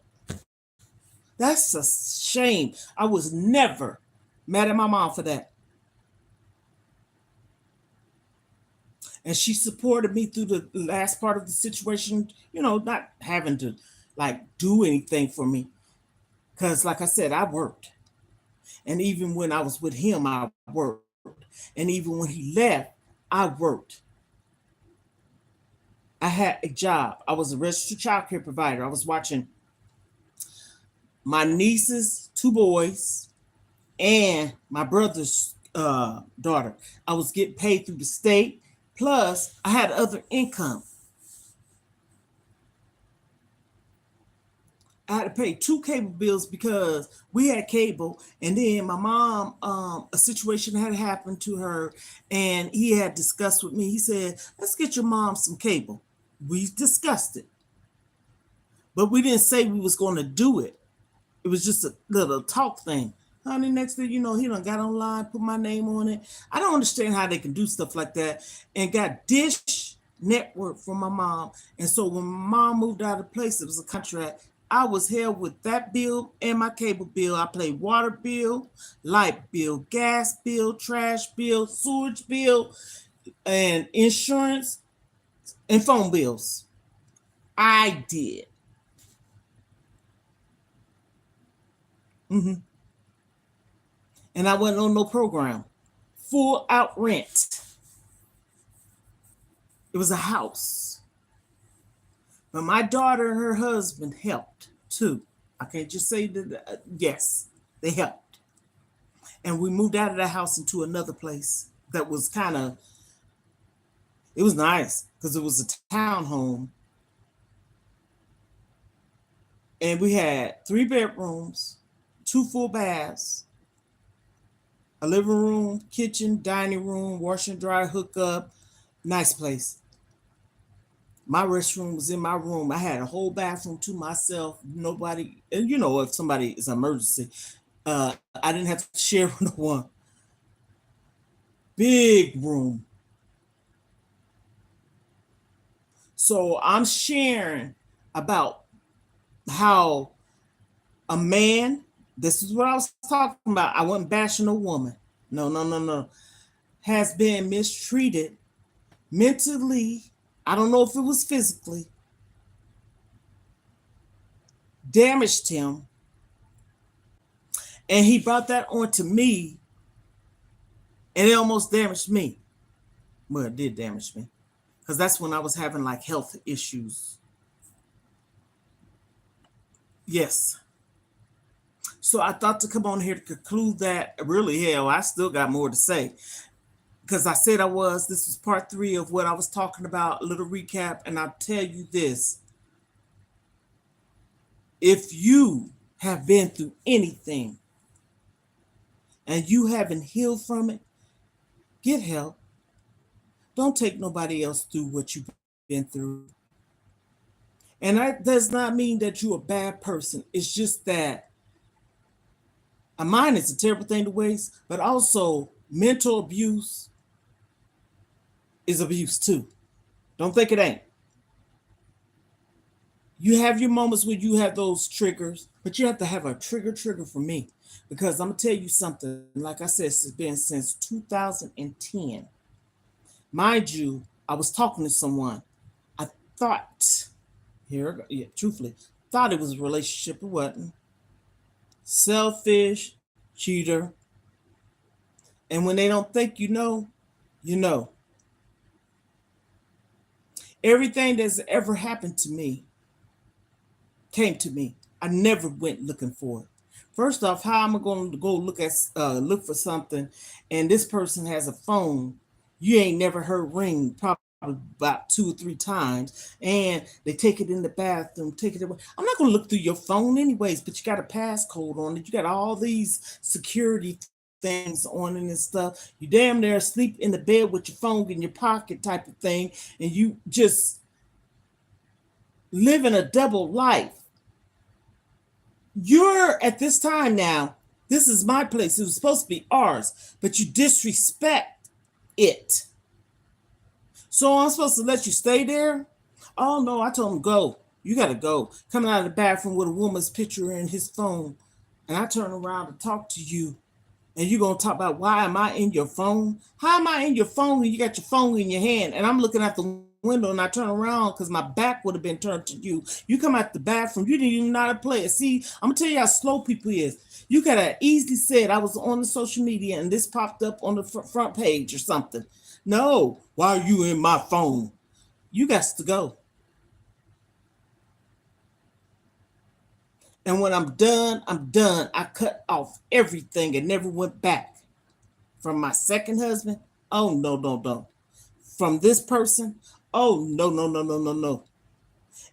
That's a shame. I was never mad at my mom for that. And she supported me through the last part of the situation, not having to like do anything for me. Because like I said, I worked. And even when I was with him, I worked. And even when he left, I worked. I had a job. I was a registered child care provider. I was watching my nieces, two boys, and my brother's daughter. I was getting paid through the state. Plus, I had other income. I had to pay two cable bills because we had cable, and then my mom, a situation had happened to her, and he had discussed with me. He said, "Let's get your mom some cable." We discussed it, but we didn't say we was going to do it. It was just a little talk thing. Honey, next thing you know, he done got online, put my name on it. I don't understand how they can do stuff like that. And got Dish Network from my mom. And so when my mom moved out of the place, it was a contract. I was held with that bill and my cable bill. I paid water bill, light bill, gas bill, trash bill, sewage bill, and insurance and phone bills. I did. Hmm. And I wasn't on no program. Full out rent. It was a house. But my daughter and her husband helped too. I can't just say that, yes, they helped. And we moved out of that house into another place that was kind of, it was nice because it was a townhome. And we had 3 bedrooms, 2 full baths, a living room, kitchen, dining room, wash and dry hookup. Nice place. My restroom was in my room. I had a whole bathroom to myself. Nobody, and if somebody is an emergency, I didn't have to share with no one. Big room. So I'm sharing about how a man, this is what I was talking about. I wasn't bashing a woman. No, no, no, no. Has been mistreated mentally. I don't know if it was physically, damaged him. And he brought that on to me, and it almost damaged me. Well, it did damage me because that's when I was having like health issues. Yes. So I thought to come on here to conclude that. Really, hell, I still got more to say because I said I was. This was part 3 of what I was talking about, a little recap. And I'll tell you this: if you have been through anything and you haven't healed from it, get help. Don't take nobody else through what you've been through. And that does not mean that you're a bad person. It's just that a mind is a terrible thing to waste, but also mental abuse is abuse too. Don't think it ain't. You have your moments where you have those triggers, but you have to have a trigger for me. Because I'm gonna tell you something, like I said, it's been since 2010. Mind you, I was talking to someone. I thought, here, yeah, truthfully, thought it was a relationship. It wasn't. Selfish, cheater. And when they don't think you know, you know. Everything that's ever happened to me came to me. I never went looking for it. First off, how am I going to go look for something, and this person has a phone you ain't never heard ring probably about 2 or 3 times, and they take it in the bathroom, take it away. I'm not going to look through your phone anyways, but you got a passcode on it. You got all these security things on it and stuff. You damn near sleep in the bed with your phone in your pocket type of thing, and you just living a double life. You're at this time now, this is my place. It was supposed to be ours, but you disrespect it. So I'm supposed to let you stay there? Oh no, I told him go. You gotta go. Coming out of the bathroom with a woman's picture in his phone, and I turn around to talk to you, and you're gonna talk about why am I in your phone? How am I in your phone when you got your phone in your hand and I'm looking out the window and I turn around because my back would have been turned to you. You come out the bathroom, you didn't even know how to play it. See, I'm gonna tell you how slow people is. You could have easily said I was on the social media and this popped up on the front page or something. No, why are you in my phone? You got to go. And when I'm done, I'm done. I cut off everything and never went back. From my second husband, oh no, no, no. From this person, oh no, no, no, no, no, no.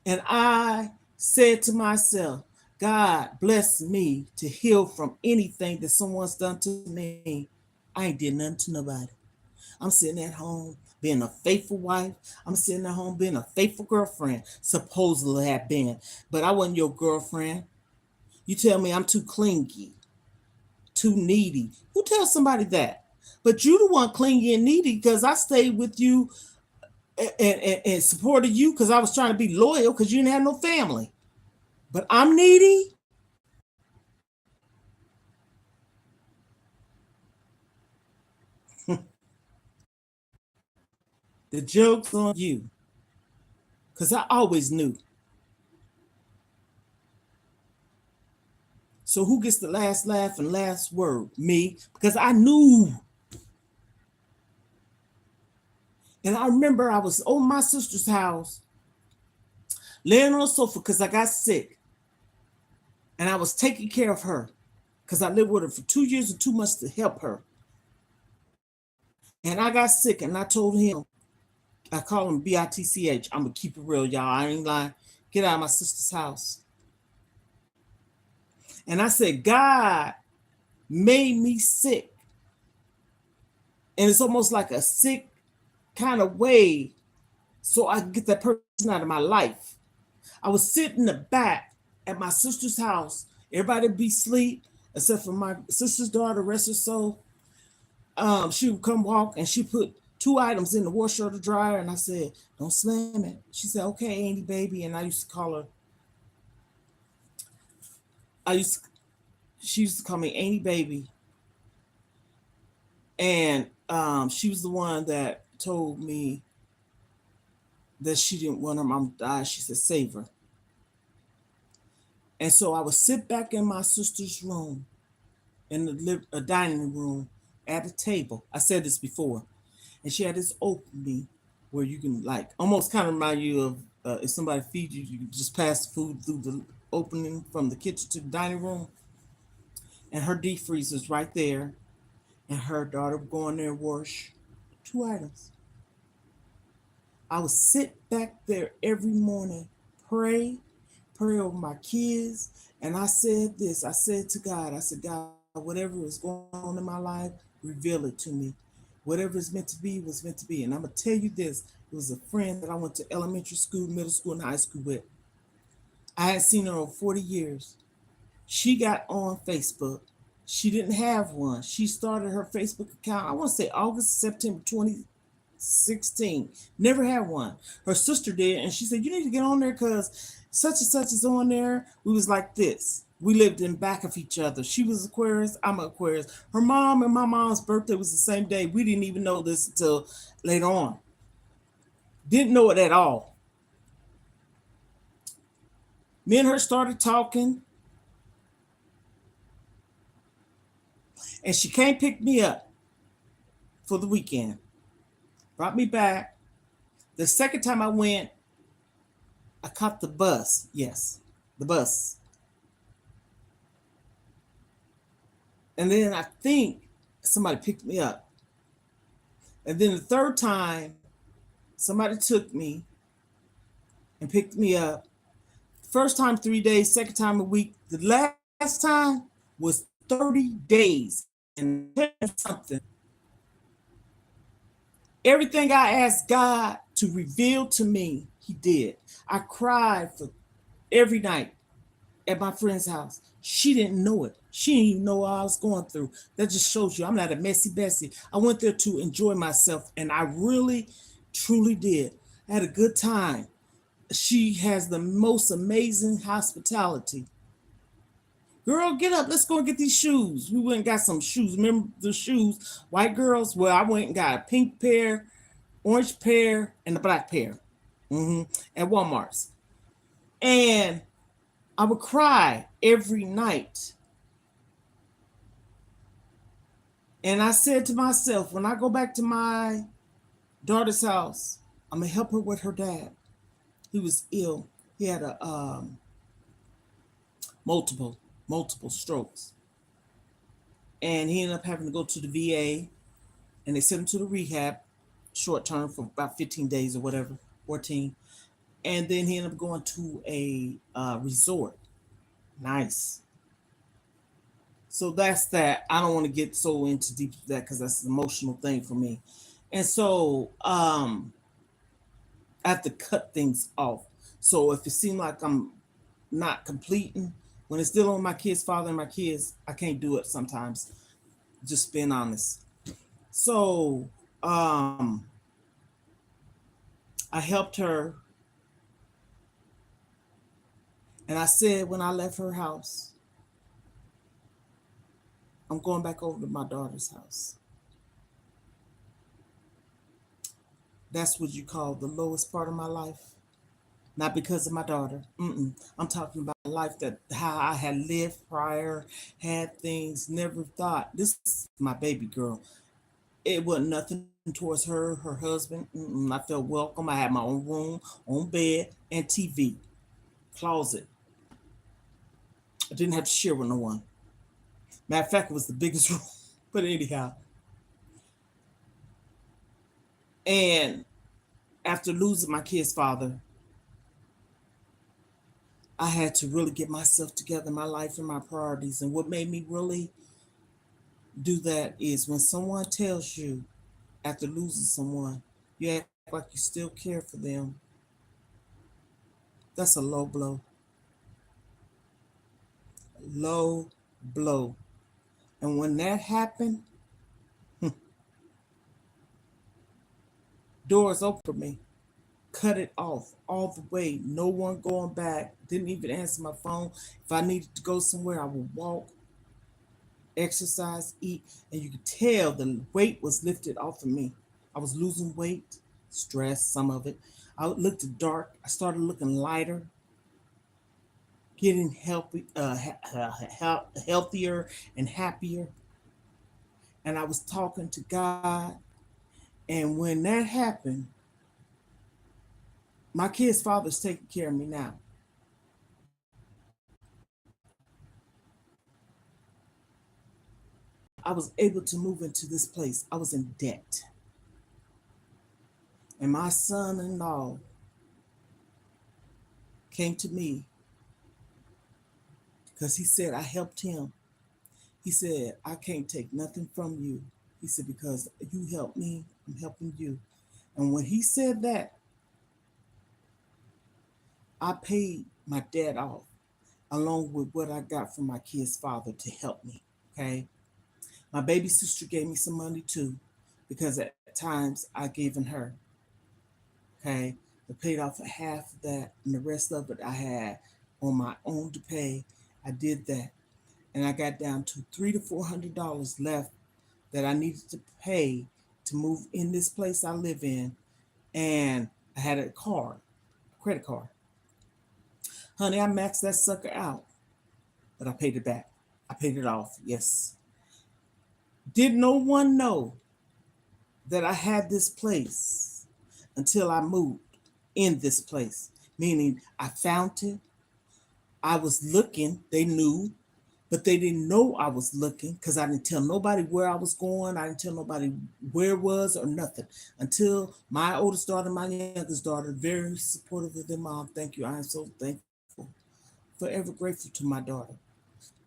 And I said to myself, God bless me to heal from anything that someone's done to me. I ain't did nothing to nobody. I'm sitting at home being a faithful wife. I'm sitting at home being a faithful girlfriend, supposedly have been. But I wasn't your girlfriend. You tell me I'm too clingy, too needy. Who tells somebody that? But you the one clingy and needy because I stayed with you and supported you because I was trying to be loyal because you didn't have no family. But I'm needy. The joke's on you because I always knew. So who gets the last laugh and last word? Me, because I knew. And I remember I was over my sister's house, laying on the sofa because I got sick. And I was taking care of her because I lived with her for 2 years and 2 months to help her. And I got sick and I told him, I call him BITCH. I'm going to keep it real, y'all. I ain't lying. Get out of my sister's house. And I said, God made me sick. And it's almost like a sick kind of way so I can get that person out of my life. I was sitting in the back at my sister's house. Everybody would be asleep, except for my sister's daughter, rest her soul. She would come walk and she put 2 items in the washer or the dryer. And I said, don't slam it. She said, okay, Andy, baby. And I used to call her, I used to, she used to call me Andy, baby. And she was the one that told me that she didn't want her mom to die. She said, save her. And so I would sit back in my sister's room, in the dining room, at a table. I said this before. And she had this opening where you can like almost kind of remind you of if somebody feeds you, you can just pass the food through the opening from the kitchen to the dining room. And her deep freezer's right there. And her daughter would go in there and wash 2 items. I would sit back there every morning, pray over my kids. And I said this, I said to God, I said, God, whatever is going on in my life, reveal it to me. Whatever is meant to be was meant to be. And I'm going to tell you this, it was a friend that I went to elementary school, middle school, and high school with. I hadn't seen her in 40 years. She got on Facebook. She didn't have one. She started her Facebook account, I want to say August, September 2016. Never had one. Her sister did, and she said, you need to get on there because such and such is on there. We was like this. We lived in back of each other. She was Aquarius, I'm Aquarius. Her mom and my mom's birthday was the same day. We didn't even know this until later on. Didn't know it at all. Me and her started talking, and she came pick me up for the weekend. Brought me back. The second time I went, I caught the bus. Yes, the bus. And then I think somebody picked me up. And then the third time, somebody took me and picked me up. First time 3 days, second time a week. The last time was 30 days and something. Everything I asked God to reveal to me, He did. I cried for every night at my friend's house. She didn't know it. She didn't even know what I was going through. That just shows you I'm not a messy Bessie. I went there to enjoy myself, and I really, truly did. I had a good time. She has the most amazing hospitality. Girl, get up. Let's go and get these shoes. We went and got some shoes. Remember the shoes? White girls? Well, I went and got a pink pair, orange pair, and a black pair at Walmart's. And I would cry every night. And I said to myself, when I go back to my daughter's house, I'm going to help her with her dad. He was ill. He had a multiple, multiple strokes. And he ended up having to go to the VA, and they sent him to the rehab short term for about 15 days or whatever, 14. And then he ended up going to a resort. Nice. So that's that. I don't want to get so into deep that because that's an emotional thing for me. And so I have to cut things off. So if it seems like I'm not completing, when it's dealing with my kid's father and my kids, I can't do it sometimes. Just being honest. So um, I helped her, and I said when I left her house, I'm going back over to my daughter's house. That's what you call the lowest part of my life. Not because of my daughter. Mm-mm. I'm talking about life that how I had lived prior, had things, never thought. This is my baby girl. It wasn't nothing towards her, her husband. Mm-mm. I felt welcome. I had my own room, own bed, and TV, closet. I didn't have to share with no one. Matter of fact, it was the biggest room. But anyhow, and after losing my kid's father, I had to really get myself together, my life and my priorities. And what made me really do that is when someone tells you after losing someone, you act like you still care for them. That's a low blow. Low blow. And when that happened, doors open for me. Cut it off all the way. No one going back. Didn't even answer my phone. If I needed to go somewhere, I would walk, exercise, eat, and you could tell the weight was lifted off of me. I was losing weight, stress, some of it. I looked dark. I started looking lighter, getting healthier and happier. And I was talking to God. And when that happened, my kid's father's taking care of me now. I was able to move into this place. I was in debt. And my son in law came to me because he said I helped him. He said, I can't take nothing from you. He said, because you helped me, I'm helping you. And when he said that, I paid my debt off along with what I got from my kid's father to help me. Okay. My baby sister gave me some money too, because at times I given her. Okay. I paid off half of that, and the rest of it I had on my own to pay. I did that. And I got down to $300 to $400 left that I needed to pay to move in this place I live in. And I had a card, a credit card. Honey, I maxed that sucker out, but I paid it back. I paid it off, yes. Did no one know that I had this place until I moved in this place? Meaning I found it, I was looking, they knew, but they didn't know I was looking because I didn't tell nobody where I was going. I didn't tell nobody where it was or nothing until my oldest daughter, my youngest daughter, very supportive of their mom. Thank you. I am so thankful, forever grateful to my daughter,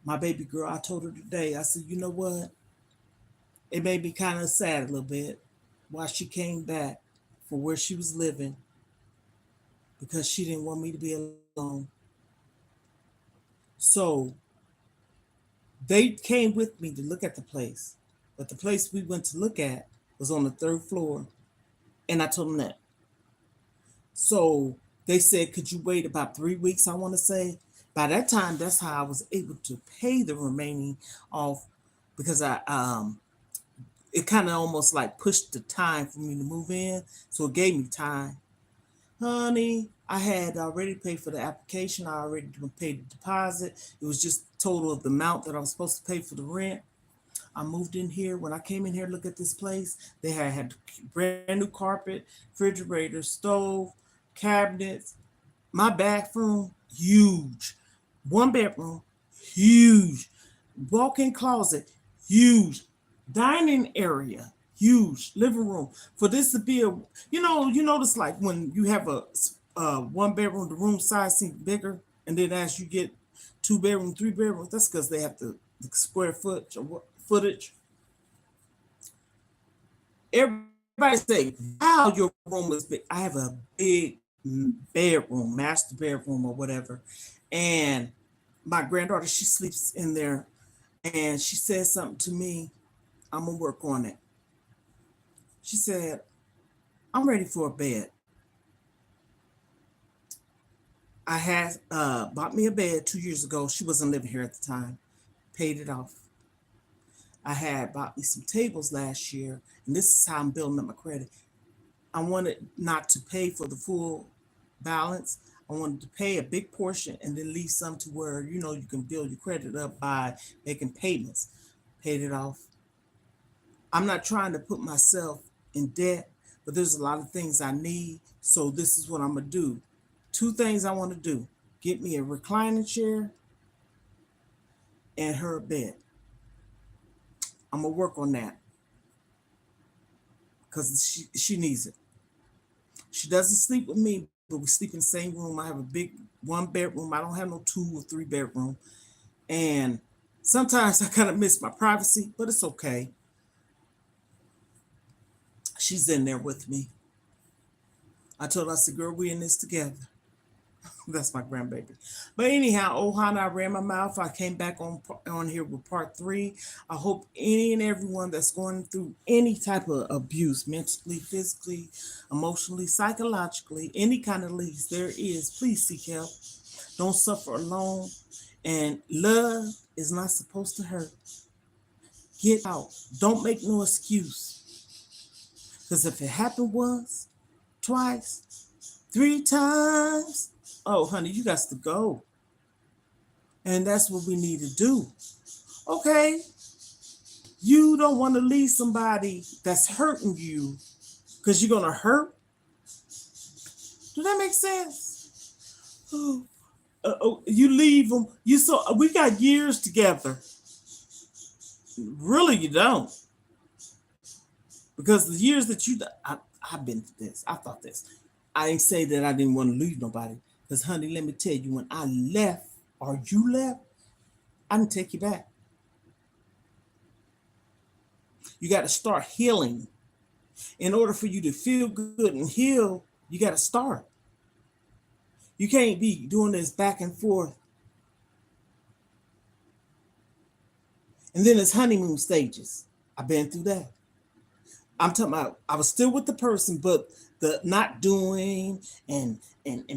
my baby girl. I told her today, I said, you know what? It made me kind of sad a little bit why she came back for where she was living because she didn't want me to be alone. So they came with me to look at the place, but the place we went to look at was on the third floor, and I told them that. So they said, could you wait about 3 weeks? I want to say. By that time, that's how I was able to pay the remaining off because it kind of almost like pushed the time for me to move in, so it gave me time. Honey, I had already paid for the application. I already paid the deposit. It was just total of the amount that I was supposed to pay for the rent. I moved in here. When I came in here to look at this place, they had brand new carpet, refrigerator, stove, cabinets. My bathroom, huge. One bedroom, huge. Walk-in closet, huge. Dining area, huge. Living room. For this to be a, you notice like when you have a one bedroom, the room size seems bigger, and then as you get two bedroom, three bedroom, that's because they have the square footage or footage. Everybody say, "Wow, your room is big." I have a big bedroom, master bedroom, or whatever, and my granddaughter, she sleeps in there, and she said something to me. I'm gonna work on it. She said, "I'm ready for a bed." I had bought me a bed 2 years ago. She wasn't living here at the time. Paid it off. I had bought me some tables last year, and this is how I'm building up my credit. I wanted not to pay for the full balance. I wanted to pay a big portion and then leave some to where you can build your credit up by making payments. Paid it off. I'm not trying to put myself in debt, but there's a lot of things I need. So this is what I'm gonna do. Two things I want to do: get me a reclining chair and her bed. I'm gonna work on that because she needs it. She doesn't sleep with me, but we sleep in the same room. I have a big one bedroom. I don't have no two or three bedroom. And sometimes I kind of miss my privacy, but it's okay. She's in there with me. I told her, I said, "Girl, we in this together." That's my grandbaby. But anyhow, Ohana, I ran my mouth. I came back on here with part three. I hope any and everyone that's going through any type of abuse, mentally, physically, emotionally, psychologically, any kind of lease there is, please seek help. Don't suffer alone. And love is not supposed to hurt. Get out. Don't make no excuse. Because if it happened once, twice, three times, oh, honey, you got to go. And that's what we need to do. Okay, you don't want to leave somebody that's hurting you because you're going to hurt. Do that make sense? You leave them. We got years together. Really, you don't. Because the years that I've been through this, I thought this. I didn't say that I didn't want to leave nobody. Because, honey, let me tell you, when I left or you left, I didn't take you back. You got to start healing. In order for you to feel good and heal, you got to start. You can't be doing this back and forth. And then it's honeymoon stages. I've been through that. I'm talking about I was still with the person, but the not doing and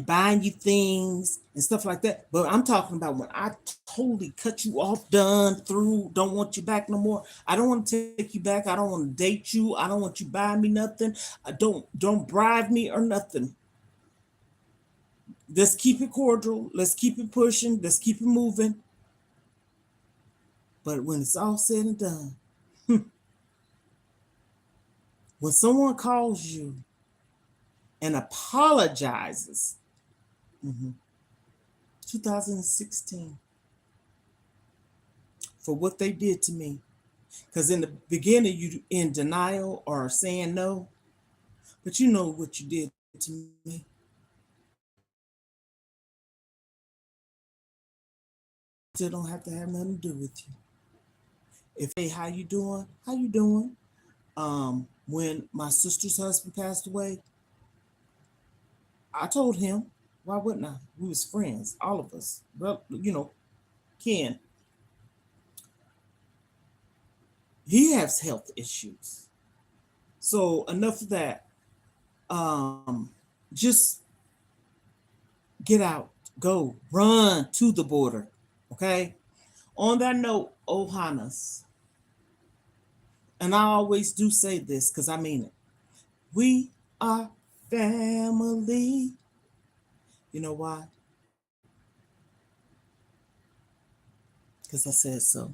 buying you things and stuff like that. But I'm talking about when I totally cut you off, done, through, don't want you back no more. I don't want to take you back. I don't want to date you. I don't want you buying me nothing. I don't bribe me or nothing. Let's keep it cordial. Let's keep it pushing. Let's keep it moving. But when it's all said and done, when someone calls you and apologizes, 2016, for what they did to me. Because in the beginning, you in denial or saying no, but you know what you did to me. Still don't have to have nothing to do with you. If hey, how you doing? How you doing? When my sister's husband passed away, I told him, why wouldn't I? We was friends, all of us. Well, Ken, he has health issues. So enough of that. Just get out, go, run to the border. Okay. On that note, Ohanas, and I always do say this because I mean it. We are family. You know why? Because I said so.